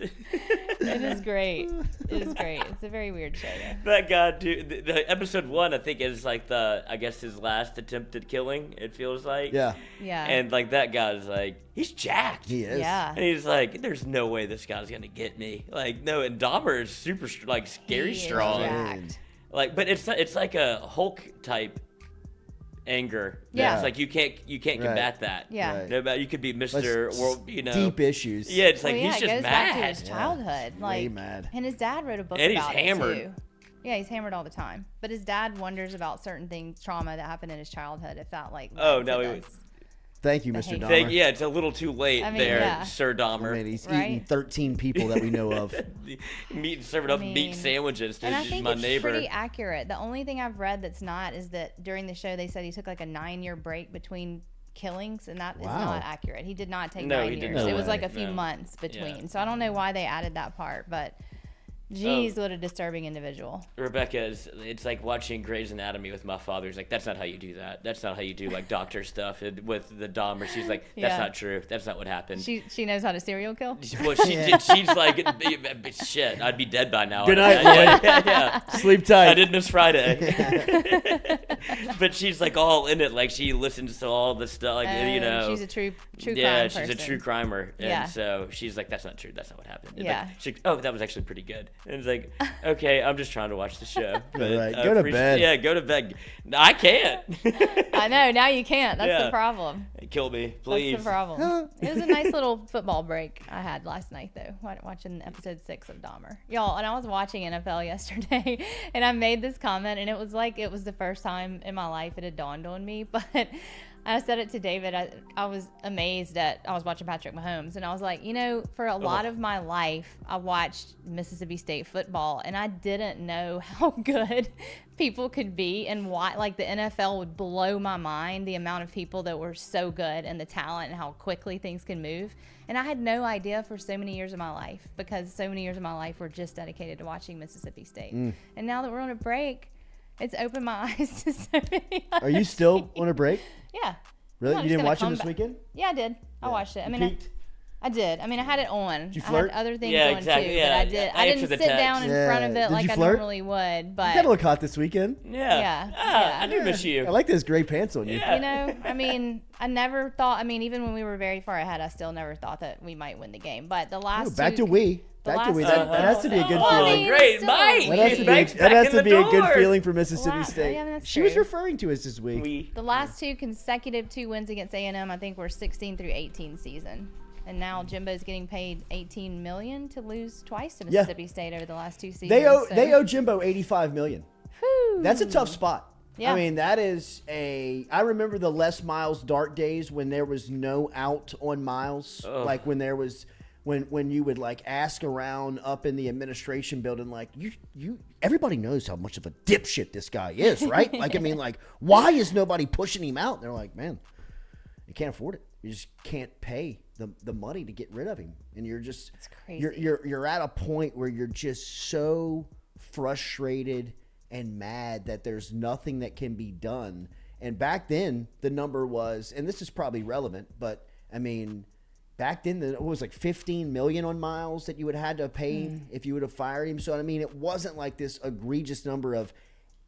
It is great. It is great. It's a very weird show, though. That guy, dude. The episode 1, I think, is like I guess his last attempted killing. It feels like. Yeah. Yeah. And like that guy's like, he's jacked. He is. Yeah. And he's like, there's no way this guy's gonna get me. Like, no. And Dahmer is super like scary He is strong. jacked. Like, but it's like a Hulk type anger. Yeah. It's like you can't combat that. Yeah. Right. No matter, you could be Mr. Like, World, you know. Deep issues. Yeah, it's like Well, yeah, he's it just goes mad. back to his childhood. Like, Way mad. And his dad wrote a book And he's about hammered. it, too. Yeah, he's hammered all the time. But his dad wonders about certain things, trauma that happened in his childhood, if that, like, Oh, led to no, this. Thank you, Mr. Behavior. Dahmer. Yeah, it's a little too late I mean, there, yeah. Sir Dahmer. I mean, he's Right? eaten 13 people that we know of. Serving I up meat mean, sandwiches to And I just think my it's neighbor. pretty accurate. The only thing I've read that's not is that during the show they said he took like a 9-year break between killings, and that is Wow. not accurate. He did not take No, 9 he did years. not. It was like a No few way. months between. Yeah. So I don't know why they added that part, but geez, what a disturbing individual. Rebecca, it's like watching Grey's Anatomy with my father. He's like, that's not how you do that. That's not how you do like doctor stuff. And with the Dahmer, she's like, that's Yeah. not true. That's not what happened. She knows how to serial kill. Well, she's like, shit, I'd be dead by now. Good night, yeah. Sleep tight. I did miss Friday. But she's like all in it. Like she listens to all the stuff. Like, you know. She's a true crime Yeah, person. she's a true crimer. And Yeah. so she's like, that's not true. That's not what happened. And Yeah. like, she's like, oh, that was actually pretty good. And it's like, okay, I'm just trying to watch the show. But Right, I go to appreciate- bed. Yeah, go to bed. I can't. I know, now you can't. That's Yeah. the problem. Kill me, please. That's the problem. It was a nice little football break I had last night, though, watching episode 6 of Dahmer. Y'all, and I was watching NFL yesterday, and I made this comment, and it was like it was the first time in my life it had dawned on me, but I said it to David. I was amazed I was watching Patrick Mahomes, and I was like, you know, for a lot of my life, I watched Mississippi State football, and I didn't know how good people could be and why, like, the NFL would blow my mind, the amount of people that were so good and the talent and how quickly things can move. And I had no idea for so many years of my life, because so many years of my life were just dedicated to watching Mississippi State. And now that we're on a break, it's opened my eyes to so many Are you still on a break? Yeah. Really? I'm You just didn't gonna watch him come this back. weekend? Yeah, I did. I watched it. I mean, Peeked? I did. I mean, I had it on. you I flirt? had other things Yeah, on exactly, too, yeah. but I did. I I answered didn't the sit text. down in front of Yeah. it Did like you I flirt? normally would. You But gotta look hot this weekend. Yeah. Yeah, Ah, yeah. I do miss you. I like those gray pants on you. Yeah. you know, I mean, I never thought. I mean, even when we were very far ahead, I still never thought that we might win the game. But the last Oh, back two, to we. the Back to we. last That, two- that has to be a good Oh, I feeling. mean, Great, still- Mike. That has to be, Back's that back has in to the be a good door. feeling for Mississippi Wow. State. Yeah, that's She was true. referring to us this week. The last two consecutive 2 wins against A&M, I think, were 16 through 18 season. And now Jimbo's getting paid $18 million to lose twice to Yeah. Mississippi State over the last 2 seasons. They owe so- they owe Jimbo $85 million. Whew. That's a tough spot. Yeah. I mean, that is I remember the Les Miles dark days when there was no out on Miles. Ugh. Like when there was when you would like ask around up in the administration building, like everybody knows how much of a dipshit this guy is, right? Like, I mean, like, why is nobody pushing him out? And they're like, man, you can't afford it. You just can't pay the money to get rid of him. And you're just, it's crazy. You're at a point where you're just so frustrated and mad that there's nothing that can be done. And back then the number was, and this is probably relevant, but I mean, back then, it was like $15 million on Miles that you would have had to pay him if you would have fired him. So, I mean, it wasn't like this egregious number of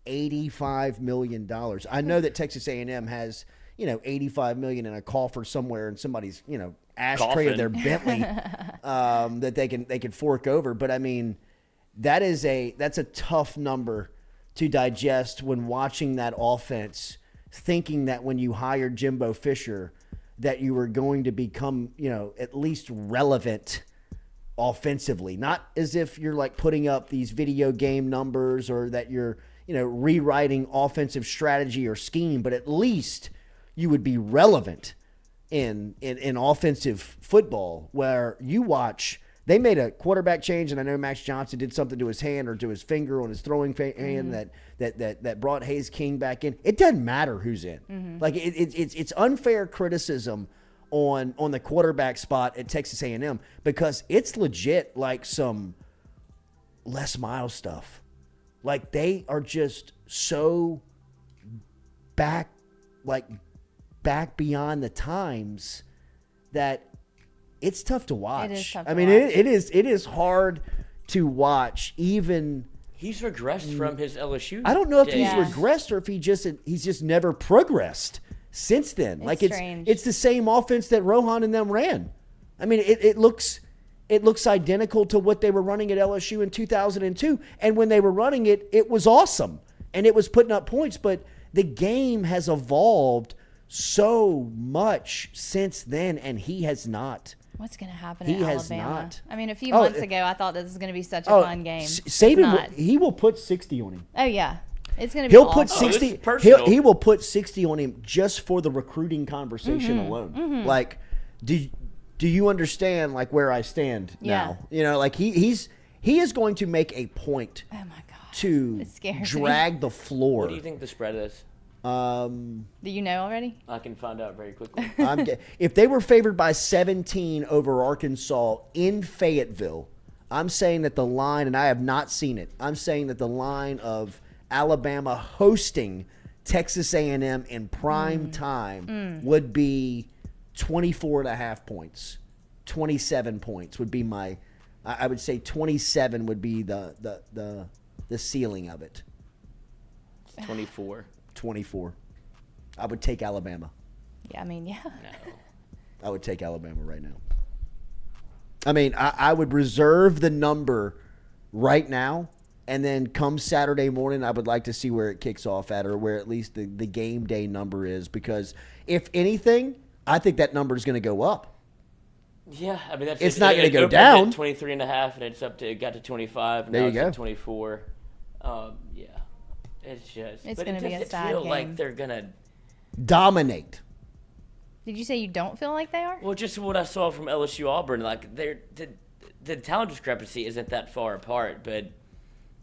$85 million. I know that Texas A&M has, $85 million in a coffer somewhere in somebody's, ashtray of their Bentley that they can fork over. But, I mean, that's a tough number to digest when watching that offense, thinking that when you hired Jimbo Fisher – that you were going to become, at least relevant offensively. Not as if you're like putting up these video game numbers or that you're, rewriting offensive strategy or scheme, but at least you would be relevant in offensive football where you watch. They made a quarterback change, and I know Max Johnson did something to his hand or to his finger on his throwing hand that brought Hayes King back in. It doesn't matter who's in. Like it's unfair criticism on the quarterback spot at Texas A&M because it's legit like some Les Miles stuff. Like they are just so back beyond the times that it's tough to watch. It is tough I mean, it is hard to watch. Even he's regressed from his LSU. I don't know if days. he's regressed or if he's just never progressed since then. It's like strange. it's the same offense that Rohan and them ran. I mean, it looks identical to what they were running at LSU in 2002. And when they were running it, it was awesome and it was putting up points. But the game has evolved so much since then, and he has not. What's going to happen He at has Alabama? not. I mean, a few months ago, I thought this was going to be such a fun game. Saban, he will put 60 on him. Oh, yeah. It's going to be He'll awesome. put 60. personal. He will put 60 on him just for the recruiting conversation alone. Like, do you understand like where I stand now? Like he is going to make a point Oh, my God. to It scares drag me. the floor. What do you think the spread is? Do you know already? I can find out very quickly. If they were favored by 17 over Arkansas in Fayetteville, I'm saying that the line, and I have not seen it, I'm saying that the line of Alabama hosting Texas A&M in prime time would be 24.5 points. 27 points would be I would say 27 would be the ceiling of it. 24. 24. I would take Alabama. Yeah, I mean, yeah. No. I would take Alabama right now. I mean, I would reserve the number right now, and then come Saturday morning, I would like to see where it kicks off at or where at least the game day number is because if anything, I think that number is going to go up. Yeah, I mean It's not going to go opened down. at 23.5, and it got to 25, and There now you it's go. at 24. Yeah, it's just. It's but gonna it be a doesn't sad feel game. like they're gonna. Dominate. Did you say you don't feel like they are? Well, just what I saw from LSU Auburn, like the talent discrepancy isn't that far apart, but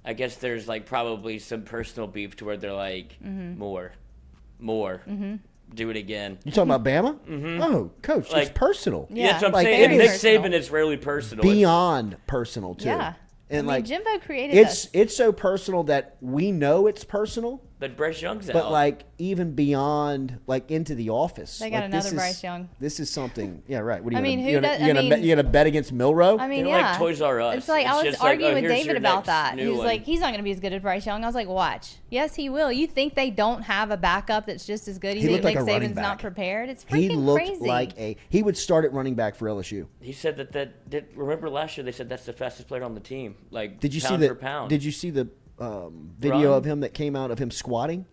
I guess there's like probably some personal beef to where they're like more, do it again. You talking about Bama? Oh, coach, Like- it's personal. Yeah, that's what I'm Like, saying. it And Nick is Saban is rarely personal. It's- Beyond personal too. Yeah. And I mean, like Jimbo created us. it's so personal that we know it's personal, But Bryce Young's out. but like even beyond like into the office. They got like, this another is- Bryce Young. This is something. Yeah, right. What are you I mean, gonna, who does- I mean- you gonna bet against Milrow? I mean, They're yeah. like Toys R Us. It's like It's I was just like, arguing oh, with here's David your about next that. He new was one. like, he's not going to be as good as Bryce Young. I was like, watch. Yes, he will. You think they don't have a backup that's just as good? You He think looked like Nick a running Saban's back. not prepared? It's He freaking looked crazy. like he would start at running back for LSU. He said that remember last year they said that's the fastest player on the team. Like Did you pound see for the pound. Did you see the video Run? of him that came out of him squatting?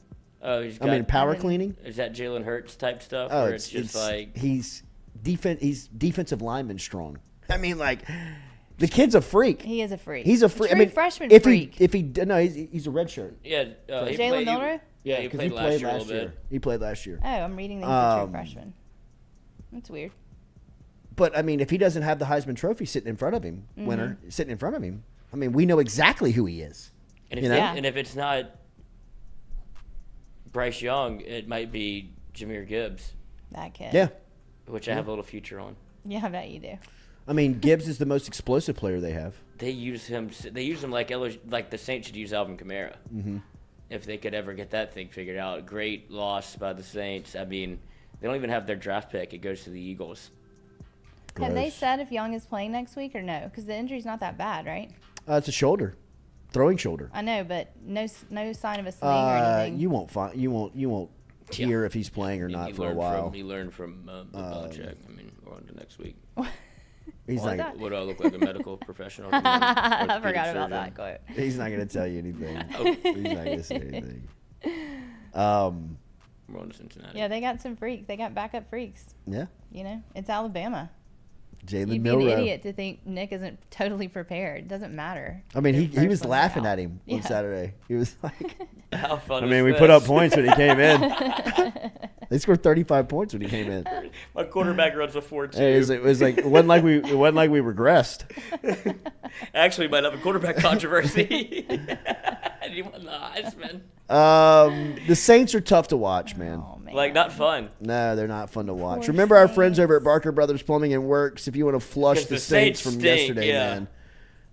Oh, Power cleaning. Is that Jalen Hurts type stuff? Oh, where it's just like he's defensive lineman strong. I mean, like the kid's a freak. He is a freak. He's a freak. True I mean, freshman if freak. he's a red shirt. yeah. He Jalen played- Milrow? Yeah, he 'cause played last year a little bit. He played last year. Oh, I'm reading that he's a true freshman. That's weird. But I mean, if he doesn't have the Heisman Trophy sitting in front of him, winner sitting in front of him, I mean, we know exactly who he is. And if it's not Bryce Young, it might be Jahmyr Gibbs. That kid. Yeah. Which I have a little future on. Yeah, I bet you do. I mean, Gibbs is the most explosive player they have. They use him like the Saints should use Alvin Kamara. Mm-hmm. If they could ever get that thing figured out. Great loss by the Saints. I mean, they don't even have their draft pick. It goes to the Eagles. Gross. Have they said if Young is playing next week or no? Because the injury's not that bad, right? It's a shoulder, throwing shoulder. I know, but no sign of a sling or anything. You won't hear if he's playing or not for a while. He learned from Belichick. I mean, we're on to next week. He's what do I look like, a medical professional? I forgot about that quote. He's not going to tell you anything. He's not going to say anything. We're on to Cincinnati. Yeah, they got some freaks. They got backup freaks. Yeah. You know, it's Alabama. Jalen You'd Milroe. be an idiot to think Nick isn't totally prepared. It doesn't matter. I mean, he was laughing at him on Yeah. Saturday. He was like, how fun I mean, is we this? put up points when he came in. They scored 35 points when he came in. My quarterback runs a 4.2. Hey, it was like it wasn't like we regressed. Actually, might have a quarterback controversy. And he won the Heisman. The Saints are tough to watch, man. Oh, man. Like, not fun. No, they're not fun to watch. Poor Remember our Saints. friends over at Barker Brothers Plumbing and Works. If you want to flush Because the the Saints Saints from stink, yesterday, yeah. man,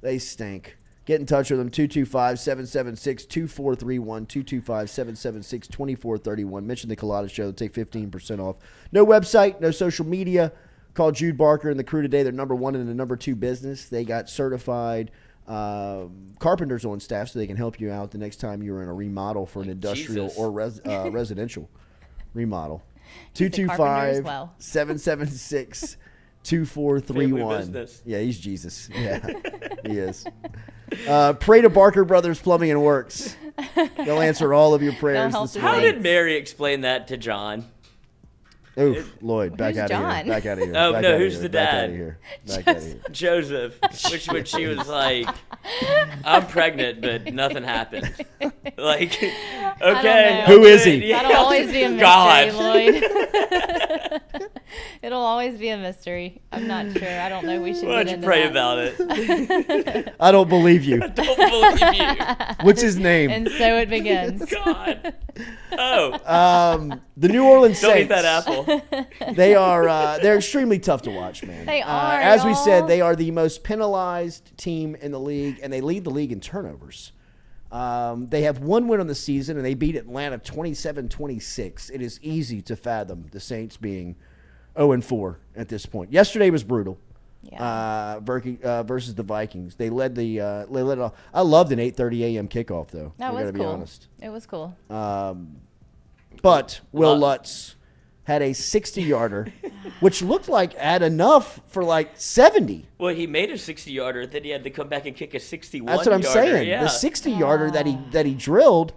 they stink. Get in touch with them, 225-776-2431, 225-776-2431. Mention the Culotta Show. Take 15% off. No website, no social media. Call Jude Barker and the crew today. They're number one in the number two business. They got certified carpenters on staff so they can help you out the next time you're in a remodel for an industrial Jesus. or residential remodel. He's a carpenter as well. 225-776-2431. Family business. Yeah, he's Jesus. Yeah, he is. Pray to Barker Brothers Plumbing and Works. They'll answer all of your prayers help this the How morning. did Mary explain that to John? Oof, Lloyd, back Who's out of here. John? Back out of here. Oh, Back no, out of who's here. the Back out dad? of here. Back out of here. Joseph, when she was like, I'm pregnant, but nothing happened. Like, okay. Who is he? Yeah. That'll always be a mystery, God. Lloyd. It'll always be a mystery. I'm not sure. I don't know. We should Why get don't you into pray that. about it? I don't believe you. Don't believe you. What's his name? And so it begins. God. Oh, The New Orleans don't Saints. eat that apple. They are they're extremely tough to watch, man. They are, as we y'all. said, they are the most penalized team in the league, and they lead the league in turnovers. They have one win on the season, and they beat Atlanta 27-26. It is easy to fathom the Saints being 0-4 at this point. Yesterday was brutal. Yeah. Versus the Vikings. They led it off. I loved an 8:30 a.m. kickoff, though. That I was gotta cool. be honest. It was cool. But Will Lutz had a 60-yarder, which looked like had enough for like 70. Well, he made a 60-yarder, then he had to come back and kick a 61-yarder. That's what I'm saying. Yeah. The 60-yarder that he drilled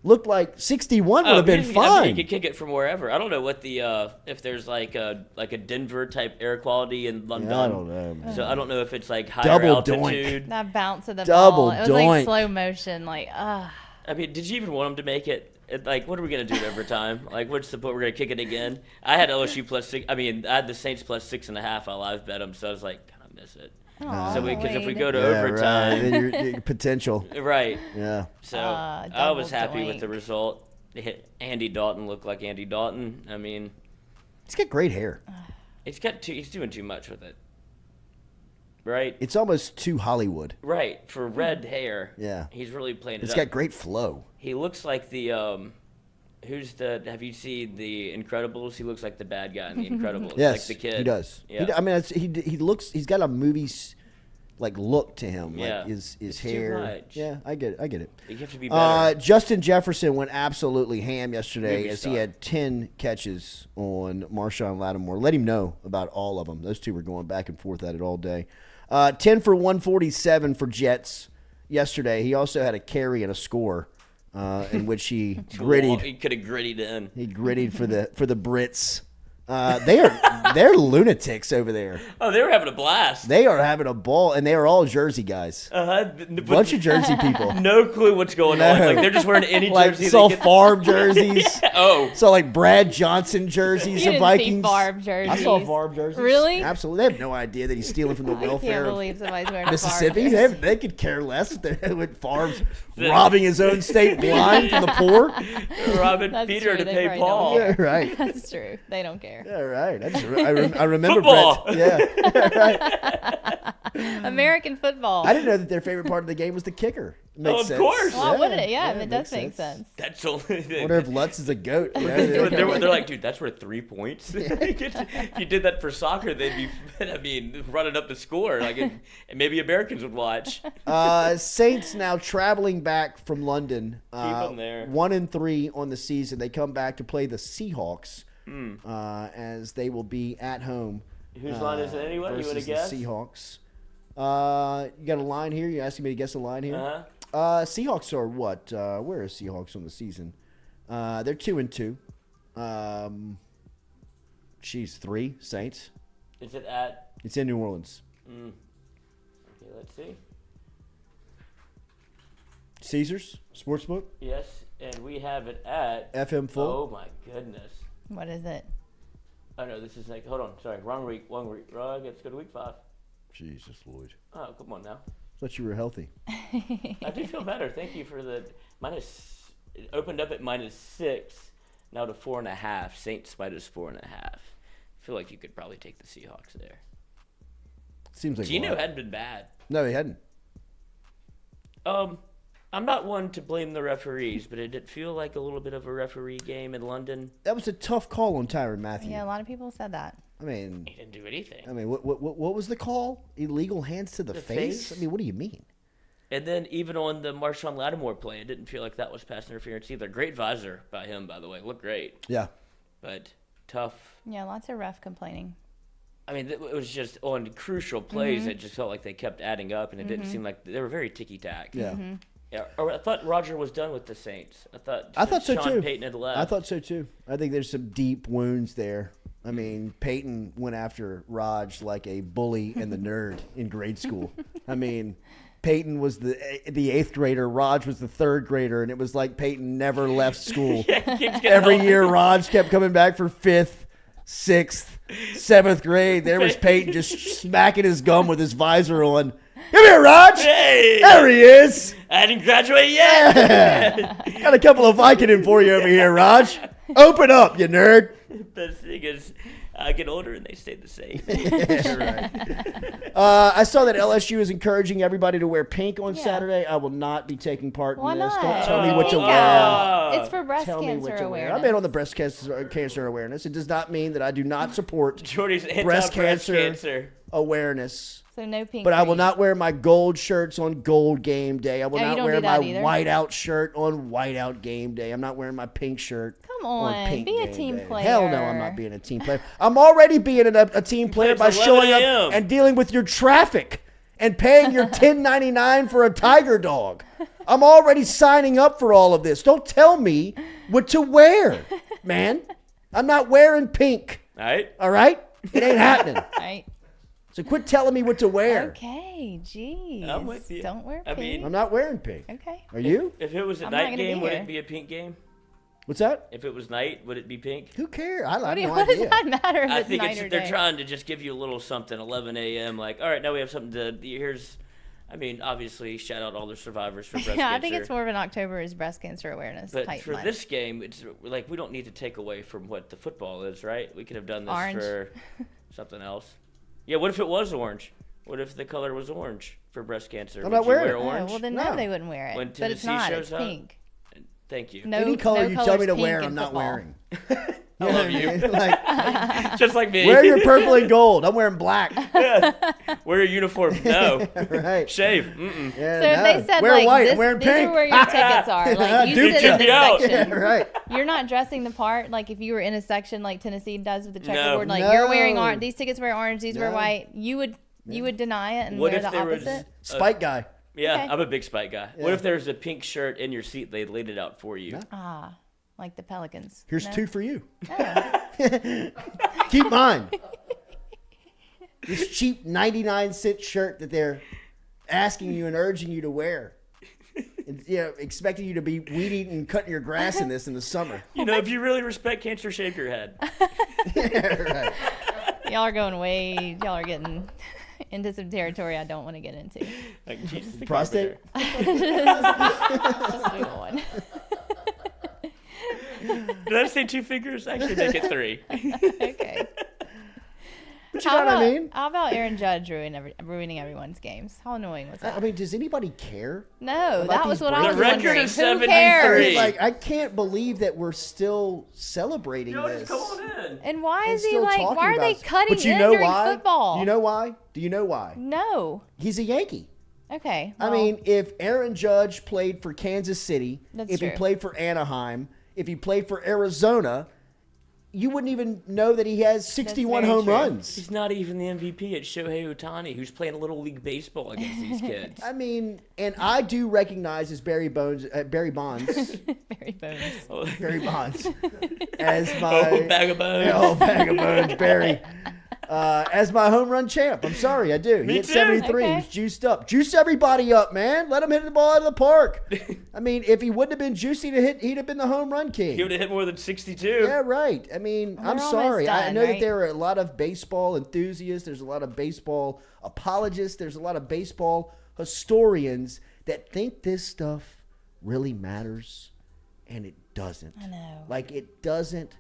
looked like 61 would have been fine. I mean, he could kick it from wherever. I don't know what the if there's like a Denver type air quality in London. Yeah, I don't know, man. So I don't know if it's like higher Double altitude. That bounce of the Double ball. It was doink. like slow motion. Like, I mean, did you even want him to make it? Like, what are we gonna do at overtime? Like, what's the point? We're gonna kick it again? I had LSU plus 6. I mean, I had the Saints plus 6.5. I live bet them, so I was like, kind of miss it. So because if we go to overtime, right. Then your potential. right? Yeah. So I was happy with the result. Andy Dalton looked like Andy Dalton. I mean, He's got great hair. he's doing too much with it. Right? It's almost too Hollywood. Right. For red hair. Yeah. He's really playing it It's up. got great flow. He looks like the have you seen the Incredibles? He looks like the bad guy in the Incredibles. Yes, like the kid. he does. Yeah. I mean, he looks. He's got a movie's like look to him. Yeah. Like his It's too hair. much. Yeah, I get it. You have to be better. Justin Jefferson went absolutely ham yesterday Movie as star. he had 10 catches on Marshawn Lattimore. Let him know about all of them. Those two were going back and forth at it all day. 10 for 147 for Jets yesterday. He also had a carry and a score in which he grittied. He could have grittied in. He grittied for the Brits They're lunatics over there. Oh, they were having a blast. They are having a ball, and they are all Jersey guys. Bunch of Jersey people. No clue what's going on. Like they're just wearing any jersey. Saw Favre jerseys. Oh, saw like Brad Johnson jerseys You of didn't Vikings. see Favre jerseys. I saw Favre jerseys. Really? Absolutely. They have no idea that he's stealing from the I can't welfare of believe somebody's wearing Mississippi. a Favre jersey. They could care less if they with Favre's robbing his own state blind from the poor. robbing That's Peter true. to They pay probably Paul. don't care. Yeah, right. That's true. They don't care. Yeah, right. I remember Football. Brett. Yeah, right. American football. I didn't know that their favorite part of the game was the kicker. Makes Of sense. course. Well, wouldn't it? Yeah, it it does makes make sense. That's the only I thing. wonder if Lutz is a goat. You know, They're like, dude, that's worth 3 points. If you did that for soccer, they'd be, running up the score. Like, and maybe Americans would watch. Saints now traveling back from London. Keep them there. 1-3 on the season. They come back to play the Seahawks as they will be at home. Whose line is it anyway? You versus want to guess? The Seahawks. You got a line here? You asking me to guess a line here? Uh-huh. Seahawks are what? Where is Seahawks on the season? They're 2-2. 3 Saints. Is it at? It's in New Orleans. Okay, let's see. Caesars Sportsbook. Yes, and we have it at FM full. Oh my goodness. What is it? Oh no, this is like. Hold on, sorry, wrong week. Wrong. Let's go to week 5. Jesus Lord. Oh, come on now. Thought you were healthy. I do feel better. Thank you for the minus. It opened up at -6, now to 4.5. Saints -4.5. I feel like you could probably take the Seahawks there. Seems like Geno hadn't been bad. No, he hadn't. I'm not one to blame the referees, but it did feel like a little bit of a referee game in London. That was a tough call on Tyrann Mathieu. Yeah, a lot of people said that. I mean, He didn't do anything. what was the call? Illegal hands to the face? I mean, what do you mean? And then even on the Marshawn Lattimore play, it didn't feel like that was pass interference either. Great visor by him, by the way. Looked great. Yeah. But tough. Yeah, lots of ref complaining. I mean, it was just on crucial plays. It just felt like they kept adding up, and it didn't seem like they were very ticky-tack. Yeah. Yeah, or I thought Roger was done with the Saints. I thought so Sean too. Payton had left. I thought so too. I think there's some deep wounds there. I mean, Peyton went after Raj like a bully and the nerd in grade school. I mean, Peyton was the 8th grader, Raj was the 3rd grader, and it was like Peyton never left school. Every year, Raj kept coming back for 5th, 6th, 7th grade. There was Peyton just smacking his gum with his visor on. Come here, Raj. Hey, there he is. I didn't graduate yet. Yeah. Got a couple of Vicodin for you over here, Raj. Open up, you nerd. The thing is, I get older and they stay the same. Right. I saw that LSU is encouraging everybody to wear pink on Saturday. I will not be taking part Why in this. not? Don't tell me what to Pink wear. out. It's for breast Tell me cancer what to awareness. wear. I've been on the breast cancer awareness. It does not mean that I do not support Jordy's breast anti-breast cancer awareness. So no pink. But I for will you. not wear my gold shirts on gold game day. I will Oh, you not don't wear do my that either? whiteout shirt on whiteout game day. I'm not wearing my pink shirt. Come on, pink be a game team day. player. Hell no, I'm not being a team player. I'm already being a team player by It's 11 showing up a.m. and dealing with your traffic and paying your $10.99 for a tiger dog. I'm already signing up for all of this. Don't tell me what to wear, man. I'm not wearing pink. All right. All right? It ain't happening. Right. So quit telling me what to wear. Okay, geez. I'm with you. Don't wear I pink. mean- I'm not wearing pink. Okay. Are you? If it was a I'm not night gonna be game, would here. it be a pink game? What's that? If it was night, would it be pink? Who cares? I What, have do you, no what does idea. that matter if I it's think night or they're day? trying to just give you a little something. 11 a.m. Like, all right, now we have something to. Here's, I mean, obviously, shout out all the survivors for breast Yeah, cancer. I think it's more of an October is breast cancer awareness But type for month. this game, it's like we don't need to take away from what the football is, right? We could have done this Orange. for something else. Yeah, what if it was orange? What if the color was orange for breast cancer? I'm Would not you wearing wear it. Oh, orange? well, then No. no, they wouldn't wear it. When But it's Tennessee not. shows It's up? pink. Thank you. No, Any color no you tell me color's to pink wear, in I'm not football. wearing. I love you. Like, Just like me. wear your purple and gold. I'm wearing black. Wear your uniform. No. Right. Shave. Mm-mm. Yeah, So if no. they said wear like white. this, I'm wearing these pink. are where your tickets are. Like you Dude, sit check in me this out. section. Yeah, right. You're not dressing the part. Like if you were in a section like Tennessee does with the No. checkerboard, like you're wearing No. orange. These tickets wear orange. These wear No. white. You would deny it and What wear if the there was opposite. Spike guy. Yeah, Okay. I'm a big Spike guy. What Yeah. if there's a pink shirt in your seat? They laid it out for you. Ah, Like the Pelicans. Here's No? 2 for you. Oh. Keep mine. This cheap 99-cent shirt that they're asking you and urging you to wear. And, expecting you to be weed eating and cutting your grass in this in the summer. If you really respect cancer, shave your head. Yeah, right. Y'all are going way. Y'all are getting into some territory I don't want to get into. Like Jesus the Prostate? Just move on. Did I say 2 fingers? Actually, make it 3. Okay. But you know what I mean? How about Aaron Judge ruining everyone's games? How annoying was that? I mean, does anybody care? No, about that was these what I was The record wondering. is Who 73. cares? Like, I can't believe that we're still celebrating this. Come on in. And why and is he still like? talking Why are about they it. cutting But you in know during why? football? Do you know why? Do you know why? No. He's a Yankee. Okay. I well, mean, if Aaron Judge played for Kansas City, That's if he true. played for Anaheim, if he played for Arizona, you wouldn't even know that he has 61 very home true. runs. He's not even the MVP. It's Shohei Ohtani, who's playing Little League Baseball against these kids. I mean, and I do recognize as Barry Bonds, Barry Bones. Barry Bonds, as my Bag of bones. Oh, bag of bones, Barry. As my home run champ. I'm sorry, I do. Me He hit too. 73. Okay. He was juiced up. Juice everybody up, man. Let him hit the ball out of the park. I mean, if he wouldn't have been juicy to hit, he'd have been the home run king. He would have hit more than 62. Yeah, right. I mean, Well, I'm they're sorry. almost I done, know that right? there are a lot of baseball enthusiasts. There's a lot of baseball apologists. There's a lot of baseball historians that think this stuff really matters, and it doesn't. I know. Like, it doesn't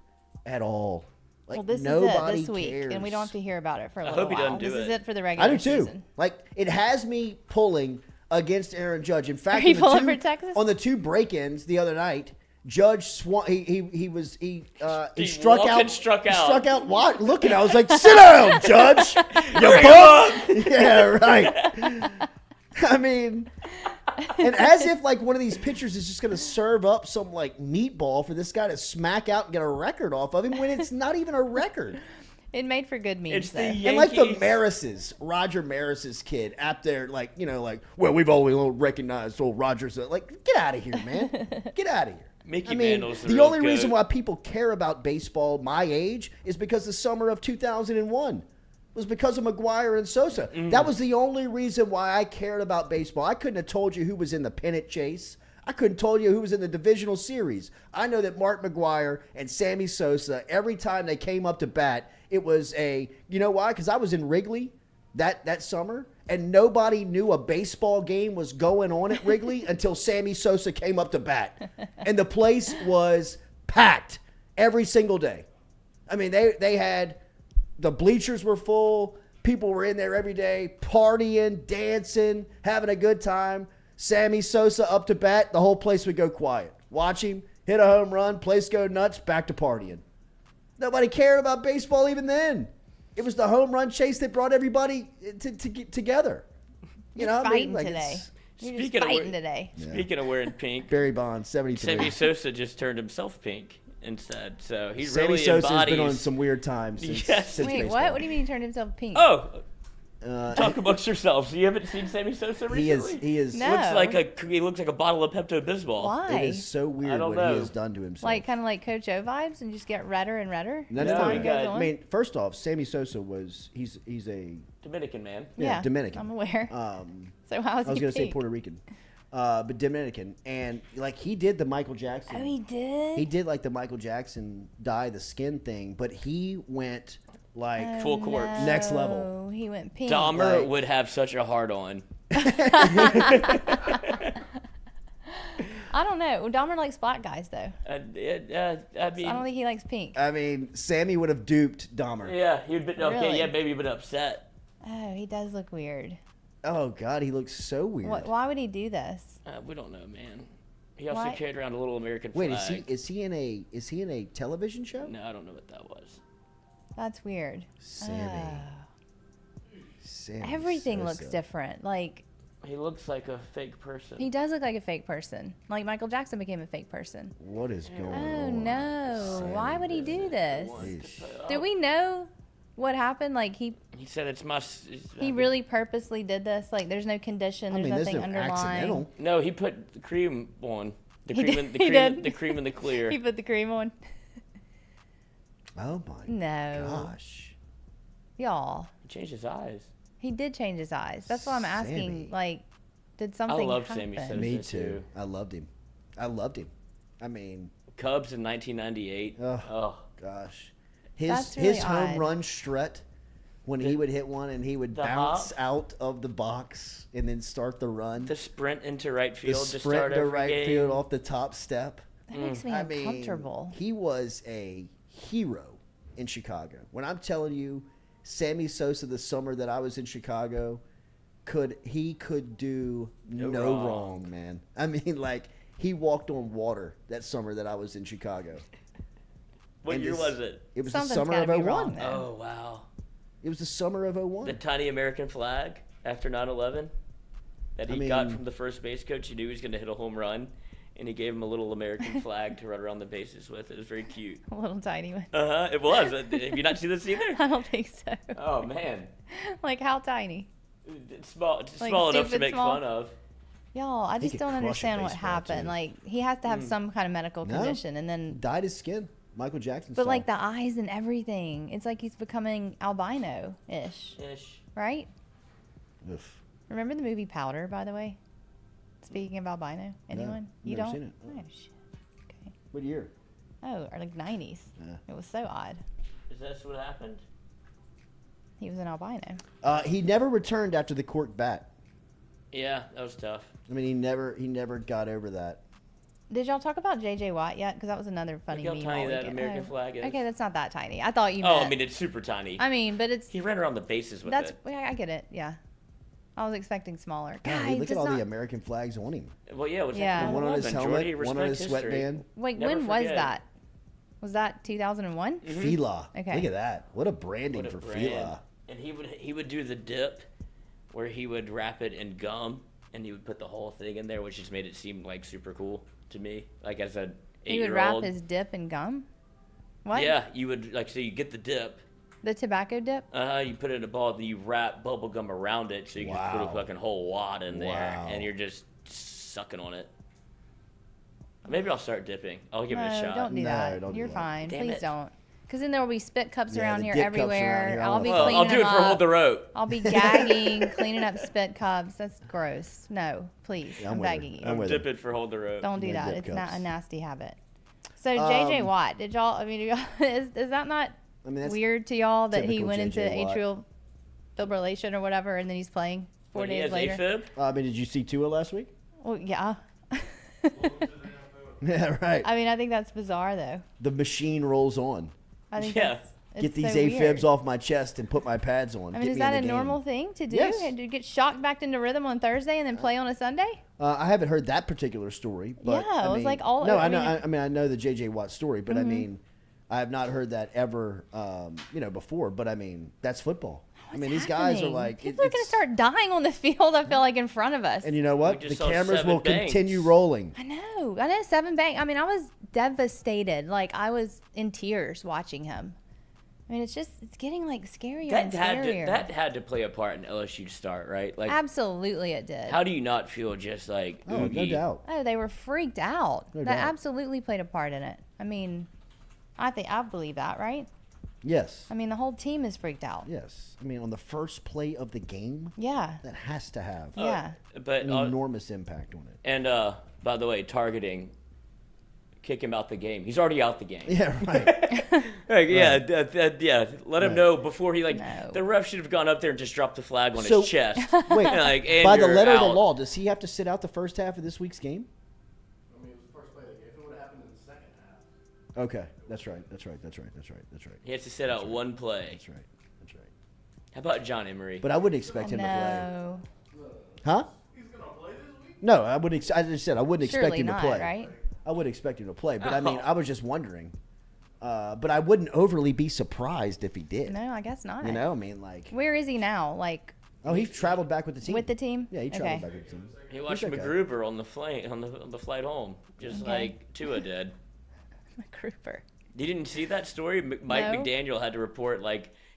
at all. Like, Well, this nobody is it this week, cares. and we don't have to hear about it for a I little hope he while. doesn't do This is it. it for the regular I do too. season. Like, it has me pulling against Aaron Judge. In fact, Are you on the pulling two- for Texas? on the 2 break-ins the other night, Judge swung. He He struck walked out. and struck he out. struck out. What? Looking, I was like, "Sit down, Judge. You bum." Yeah, right. I mean, and as if like one of these pitchers is just going to serve up some like meatball for this guy to smack out and get a record off of him when it's not even a record. It made for good memes, It's the though. Yankees. And like the Marises, Roger Maris's kid, out there, like, well, we've always recognized old Rogers. Like, get out of here, man. Get out of here. Mickey I mean, Mantle's the the real only reason goat. why people care about baseball my age is because the summer of 2001 was because of McGuire and Sosa. That was the only reason why I cared about baseball. I couldn't have told you who was in the pennant chase. I couldn't told you who was in the divisional series. I know that Mark McGuire and Sammy Sosa, every time they came up to bat, it was you know why? Because I was in Wrigley that summer, and nobody knew a baseball game was going on at Wrigley until Sammy Sosa came up to bat. And the place was packed every single day. I mean, they had, the bleachers were full. People were in there every day, partying, dancing, having a good time. Sammy Sosa up to bat, the whole place would go quiet. Watch him, hit a home run, place go nuts, back to partying. Nobody cared about baseball even then. It was the home run chase that brought everybody to get together. You know what I mean? Fighting Like, today. You're just Speaking of fighting where- today. Speaking of wearing pink, Barry Bonds, 73. Sammy Sosa just turned himself pink instead. So he Sammy really Sosa's embodies. been on some weird times since, Yes. since Wait, baseball. what? What do you mean he turned himself pink? Oh, talk amongst yourselves. You haven't seen Sammy Sosa recently? He is. No. He looks like a bottle of Pepto-Bismol. Why? It is so weird I don't what know. he has done to himself. Like kind of like Coach O vibes, and just get redder and redder No, as no, time no. goes I on. I mean, first off, Sammy Sosa he's a Dominican man. Dominican. I'm aware. So how is I was he going to say pink? Puerto Rican, but Dominican, and like he did the Michael Jackson. Oh, he did. He did like the Michael Jackson dye the skin thing, but he went like Full court. Next level. Oh, he went pink. Dahmer Like- would have such a hard on. I don't know. Well, Dahmer likes black guys though. I mean, I don't think he likes pink. I mean, Sammy would have duped Dahmer. yeah, he'd been okay. Really? Yeah, maybe been upset. Oh, he does look weird. Oh God, he looks so weird. Why would he do this? We don't know, man. He also Why- carried around a little American Wait, flag. is he in a television show? No, I don't know what that was. That's weird. Sammy. Oh. Sammy Everything Sosa. looks different. Like He looks like a fake person. he does look like a fake person. Like Michael Jackson became a fake person. What is going Oh on? no! Why would he do this? Yeesh. Do we know what happened? Like He said it's my. he really purposely did this. Like there's no condition. I There's mean, nothing there's no underlying. accidental. No, he put the cream on. The He cream, did. and, the He cream, did. the cream and the clear. He put the cream on. Oh my No. gosh. Y'all. He changed his eyes. He did change his eyes. That's why I'm asking. Sammy. Like, did something love happen? Sammy Sosa. Me too. too. I loved him. I mean, Cubs in 1998. Ugh. Oh, gosh. That's His really home odd. run strut when he would hit one and he would the bounce hop. out of the box and then start the run. the sprint into right The field to sprint start to every right game. field off the top step. That makes me I mean, uncomfortable. he was a hero in Chicago. When I'm telling you, Sammy Sosa, the summer that I was in Chicago, could do no wrong, man. I mean, like, he walked on water that summer that I was in Chicago. What And year this- was it? It was Something's the summer gotta of be 01. wrong then. Oh, wow. It was the summer of 01. The tiny American flag after 9/11 that he I got mean- from the first base coach. He knew he was going to hit a home run, and he gave him a little American flag to run around the bases with. It was very cute. A little tiny one. It was. Have you not seen this either? I don't think so. Oh man, Like, how tiny? it's small. It's Like small enough to stupid make small? fun of. Y'all, I He just could don't crush a understand what baseball, happened. too. Like, he has to have some kind of medical No. condition, and then, Dyed his skin. Michael Jackson but style. like the eyes and everything, it's like he's becoming albino-ish, Ish. right? Oof. Remember the movie Powder, by the way? Speaking of albino, anyone? You never don't? seen it. Oh shit. Okay. What year? Oh, or like 90s. Yeah. It was so odd. Is that what happened? He was an albino. He never returned after the cork bat. Yeah, that was tough. I mean, he never got over that. Did y'all talk about J.J. Watt yet? Because that was another funny Look how meme. tiny all that weekend. American flag is. Okay, that's not that tiny. I thought you Oh, meant. I mean, it's super tiny. I mean, but it's. He ran around the bases with That's. it. Yeah, I get it. Yeah. I was expecting smaller. Golly, Guys, look at it's all not- the American flags on him. Well, yeah, what's Yeah. happening One with on his Auburn? helmet, Jordy, one on his respect sweatband. history. Wait, Never when was forget. that? Was that 2001? Fila. Okay. Look at that. What a branding What a for brand. Fila. And he would do the dip, where he would wrap it in gum, and he would put the whole thing in there, which just made it seem like super cool to me. Like as a 8-year-old. He would wrap his dip in gum. What? Yeah, you would so you get the dip. The tobacco dip. You put it in a ball, then you wrap bubble gum around it, so you can put a Wow. fucking whole wad in there, Wow. and you're just sucking on it. Maybe I'll start dipping. I'll give it a No, shot. don't do No, that. don't do You're that. fine. Damn Please it. don't. Because then there will be spit cups Yeah, around the here dip cups around everywhere. here. I'll be Well, cleaning I'll do it them for up. hold the rope. I'll be gagging, cleaning up spit cups. That's gross. No, please. Yeah, I'm with her. begging you. I'm with Dip her. it for hold the rope. Don't do No that. dip It's not cups. a nasty habit. So J.J. Um, Watt, did y'all? I mean, is that not I mean, that's weird to y'all that he typical went into J.J. Watt. atrial fibrillation or whatever, and then he's playing 4 When he days has later? AFib? I mean, did you see Tua last week? Well, yeah. Yeah, right. I mean, I think that's bizarre, though. The machine rolls on. I think Yeah. that's, Get it's these so AFibs weird. off my chest and put my pads on. I Get mean, is me that in a the game. normal thing to do? Yes. And to get shocked back into rhythm on Thursday and then play on a Sunday? I haven't heard that particular story, but Yeah, it I was mean, like all- No, I I know. mean- I mean, I know the JJ Watt story, but I mean, I have not heard that ever. Before. But I mean, that's football. I mean, these guys are happening? like People are going to start dying on the field, I feel like, in front of us. And you know what? We The just saw cameras 7 will banks. continue rolling. I know. 7 bank. I mean, I was devastated. Like, I was in tears watching him. I mean, it's getting, like, scarier and scarier. That had to play a part in LSU's start, right? Like, Absolutely it did. how do you not feel just like Oh, no oogie? doubt. Oh, they were freaked out. No that doubt. absolutely played a part in it. I mean, I believe that, right? Yes. I mean, the whole team is freaked out. Yes. I mean, on the first play of the game, Yeah. that has to have Yeah. But an enormous impact on it. and by the way, targeting, kick him out the game. He's already out the game. Yeah, right. Like, yeah, yeah. Let him Right. know before he No. the ref should have gone up there and just dropped the flag on So- his chest. Wait, Like, and by the you're letter of the out. law, does he have to sit out the first half of this week's game? I mean, it was the first play of the game. If it would have happened in the second half, Okay, that's right. That's right. He has to sit out one play. That's right. That's right. How about John Emery? But I wouldn't expect him to play. No. Huh? he's gonna play this week. No, I would. I just said I wouldn't expect Surely him not, to play. right? I would expect him to play, but I mean, Oh. I was just wondering. But I wouldn't overly be surprised if he did. No, I guess not. You know, I mean, like, Where is he now? Like, oh, he traveled back with the team. with the team? Yeah, he traveled Okay. back with the team. He watched He's okay. McGruber on the flight on the flight home, just Okay. like Tua did. McGruber. You didn't see that story? Mike No. McDaniel had to report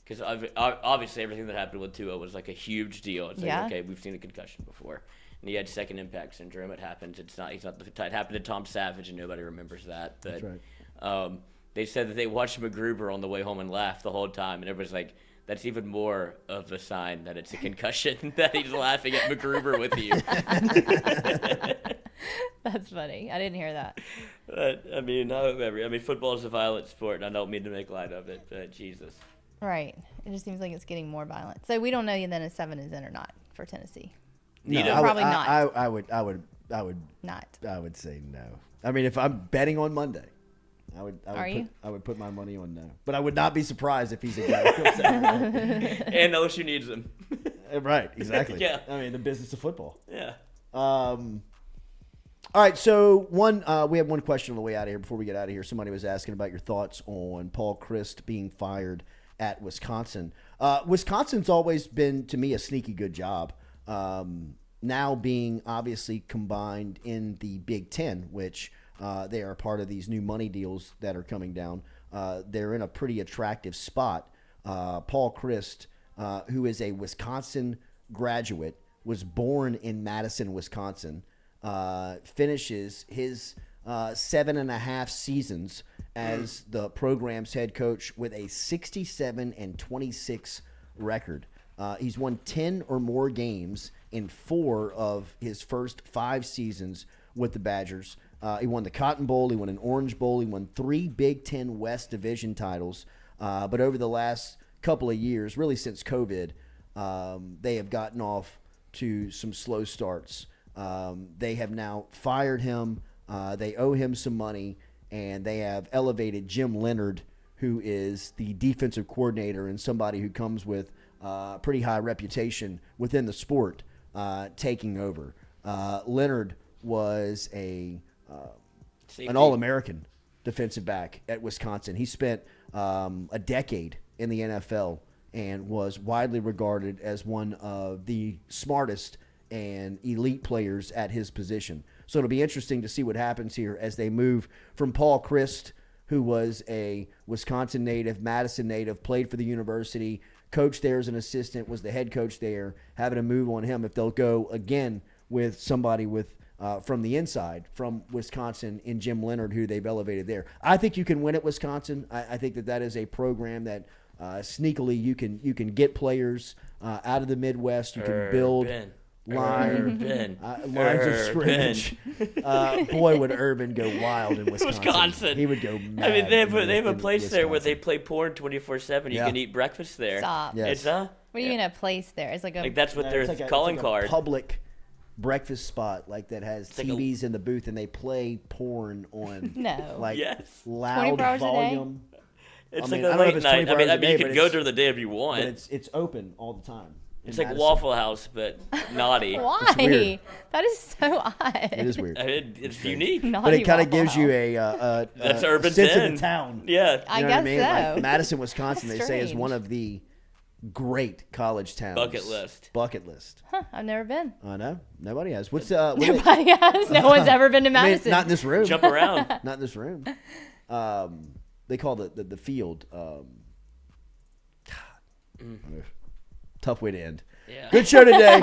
because obviously everything that happened with Tua was like a huge deal. It's like, Yeah. okay, we've seen a concussion before. and he had second impact syndrome. It happens. He's not the type. It happened to Tom Savage, and nobody remembers that. But That's right. They said that they watched McGruber on the way home and laughed the whole time, and everybody's like, that's even more of a sign that it's a concussion, that he's laughing at McGruber with you. That's funny. I didn't hear that. But, I mean, football is a violent sport, and I don't mean to make light of it, but Jesus. Right. It just seems like it's getting more violent. So we don't know then if 7 is in or not for Tennessee. No, Probably not. I would Not. I would say no. I mean, if I'm betting on Monday, I would put my money on no. But I would not be surprised if he's a guy. And LSU needs him. Right, exactly. Yeah. I mean, the business of football. Yeah. All right, so we have one question on the way out of here before we get out of here. Somebody was asking about your thoughts on Paul Chryst being fired at Wisconsin. Wisconsin's always been, to me, a sneaky good job. Now being obviously combined in the Big Ten, which they are part of these new money deals that are coming down. They're in a pretty attractive spot. Paul Chryst, who is a Wisconsin graduate, was born in Madison, Wisconsin, finishes his 7.5 seasons as the program's head coach with a 67-26 record. He's won 10 or more games in 4 of his first 5 seasons with the Badgers. He won the Cotton Bowl. He won an Orange Bowl. He won 3 Big Ten West Division titles. But over the last couple of years, really since COVID, they have gotten off to some slow starts. They have now fired him. They owe him some money, and they have elevated Jim Leonard, who is the defensive coordinator and somebody who comes with pretty high reputation within the sport, taking over. Leonard was an All-American defensive back at Wisconsin. He spent a decade in the NFL and was widely regarded as one of the smartest and elite players at his position. So it'll be interesting to see what happens here as they move from Paul Chryst, who was a Wisconsin native, Madison native, played for the university, coached there as an assistant, was the head coach there, having to move on him if they'll go again with somebody with from the inside, from Wisconsin, in Jim Leonard, who they've elevated there. I think you can win at Wisconsin. I think that is a program that sneakily you can get players out of the Midwest. You can build lines of scrimmage. Boy, would Urban go wild in Wisconsin. He would go mad. I mean, they have a place there where they play porn 24/7. You can eat breakfast there. Stop. Yes. What do you mean a place there? It's like that's what their calling card. A public breakfast spot that has TVs in the booth, and they play porn on loud volume. It's like a late night. I mean, you can go during the day if you want. But it's open all the time. It's like Waffle House, but naughty. Why? That is so odd. It is weird. I mean, it's unique. But it kind of gives you a that's urban sense 10. of the town. Yeah. I know guess what I mean? so. Like Madison, Wisconsin, they say is Strange. one of the great college towns. Bucket list. Huh, I've never been. I know. Nobody has. What's Nobody has. No one's ever been to Madison. Not in this room. Jump around. Not in this room. They call the field. Tough way to end. Yeah. Good show today.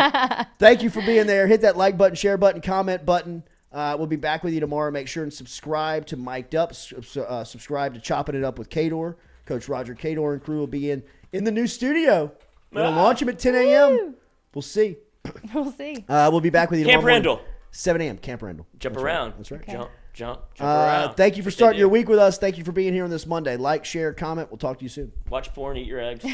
Thank you for being there. Hit that like button, share button, comment button. We'll be back with you tomorrow. Make sure and subscribe to Mic'd Up. Subscribe to Chopping It Up with Kador. Coach Roger Kador and crew will be in the new studio. We're going to launch them at 10 a.m. We'll see. We'll see. We'll be back with you tomorrow. Camp Randall. 7 a.m. Camp Randall. Jump That's around. Right. That's right. Okay. Jump around. Thank you for starting your week with us. Thank you for being here on this Monday. Like, share, comment. We'll talk to you soon. Watch porn, eat your eggs.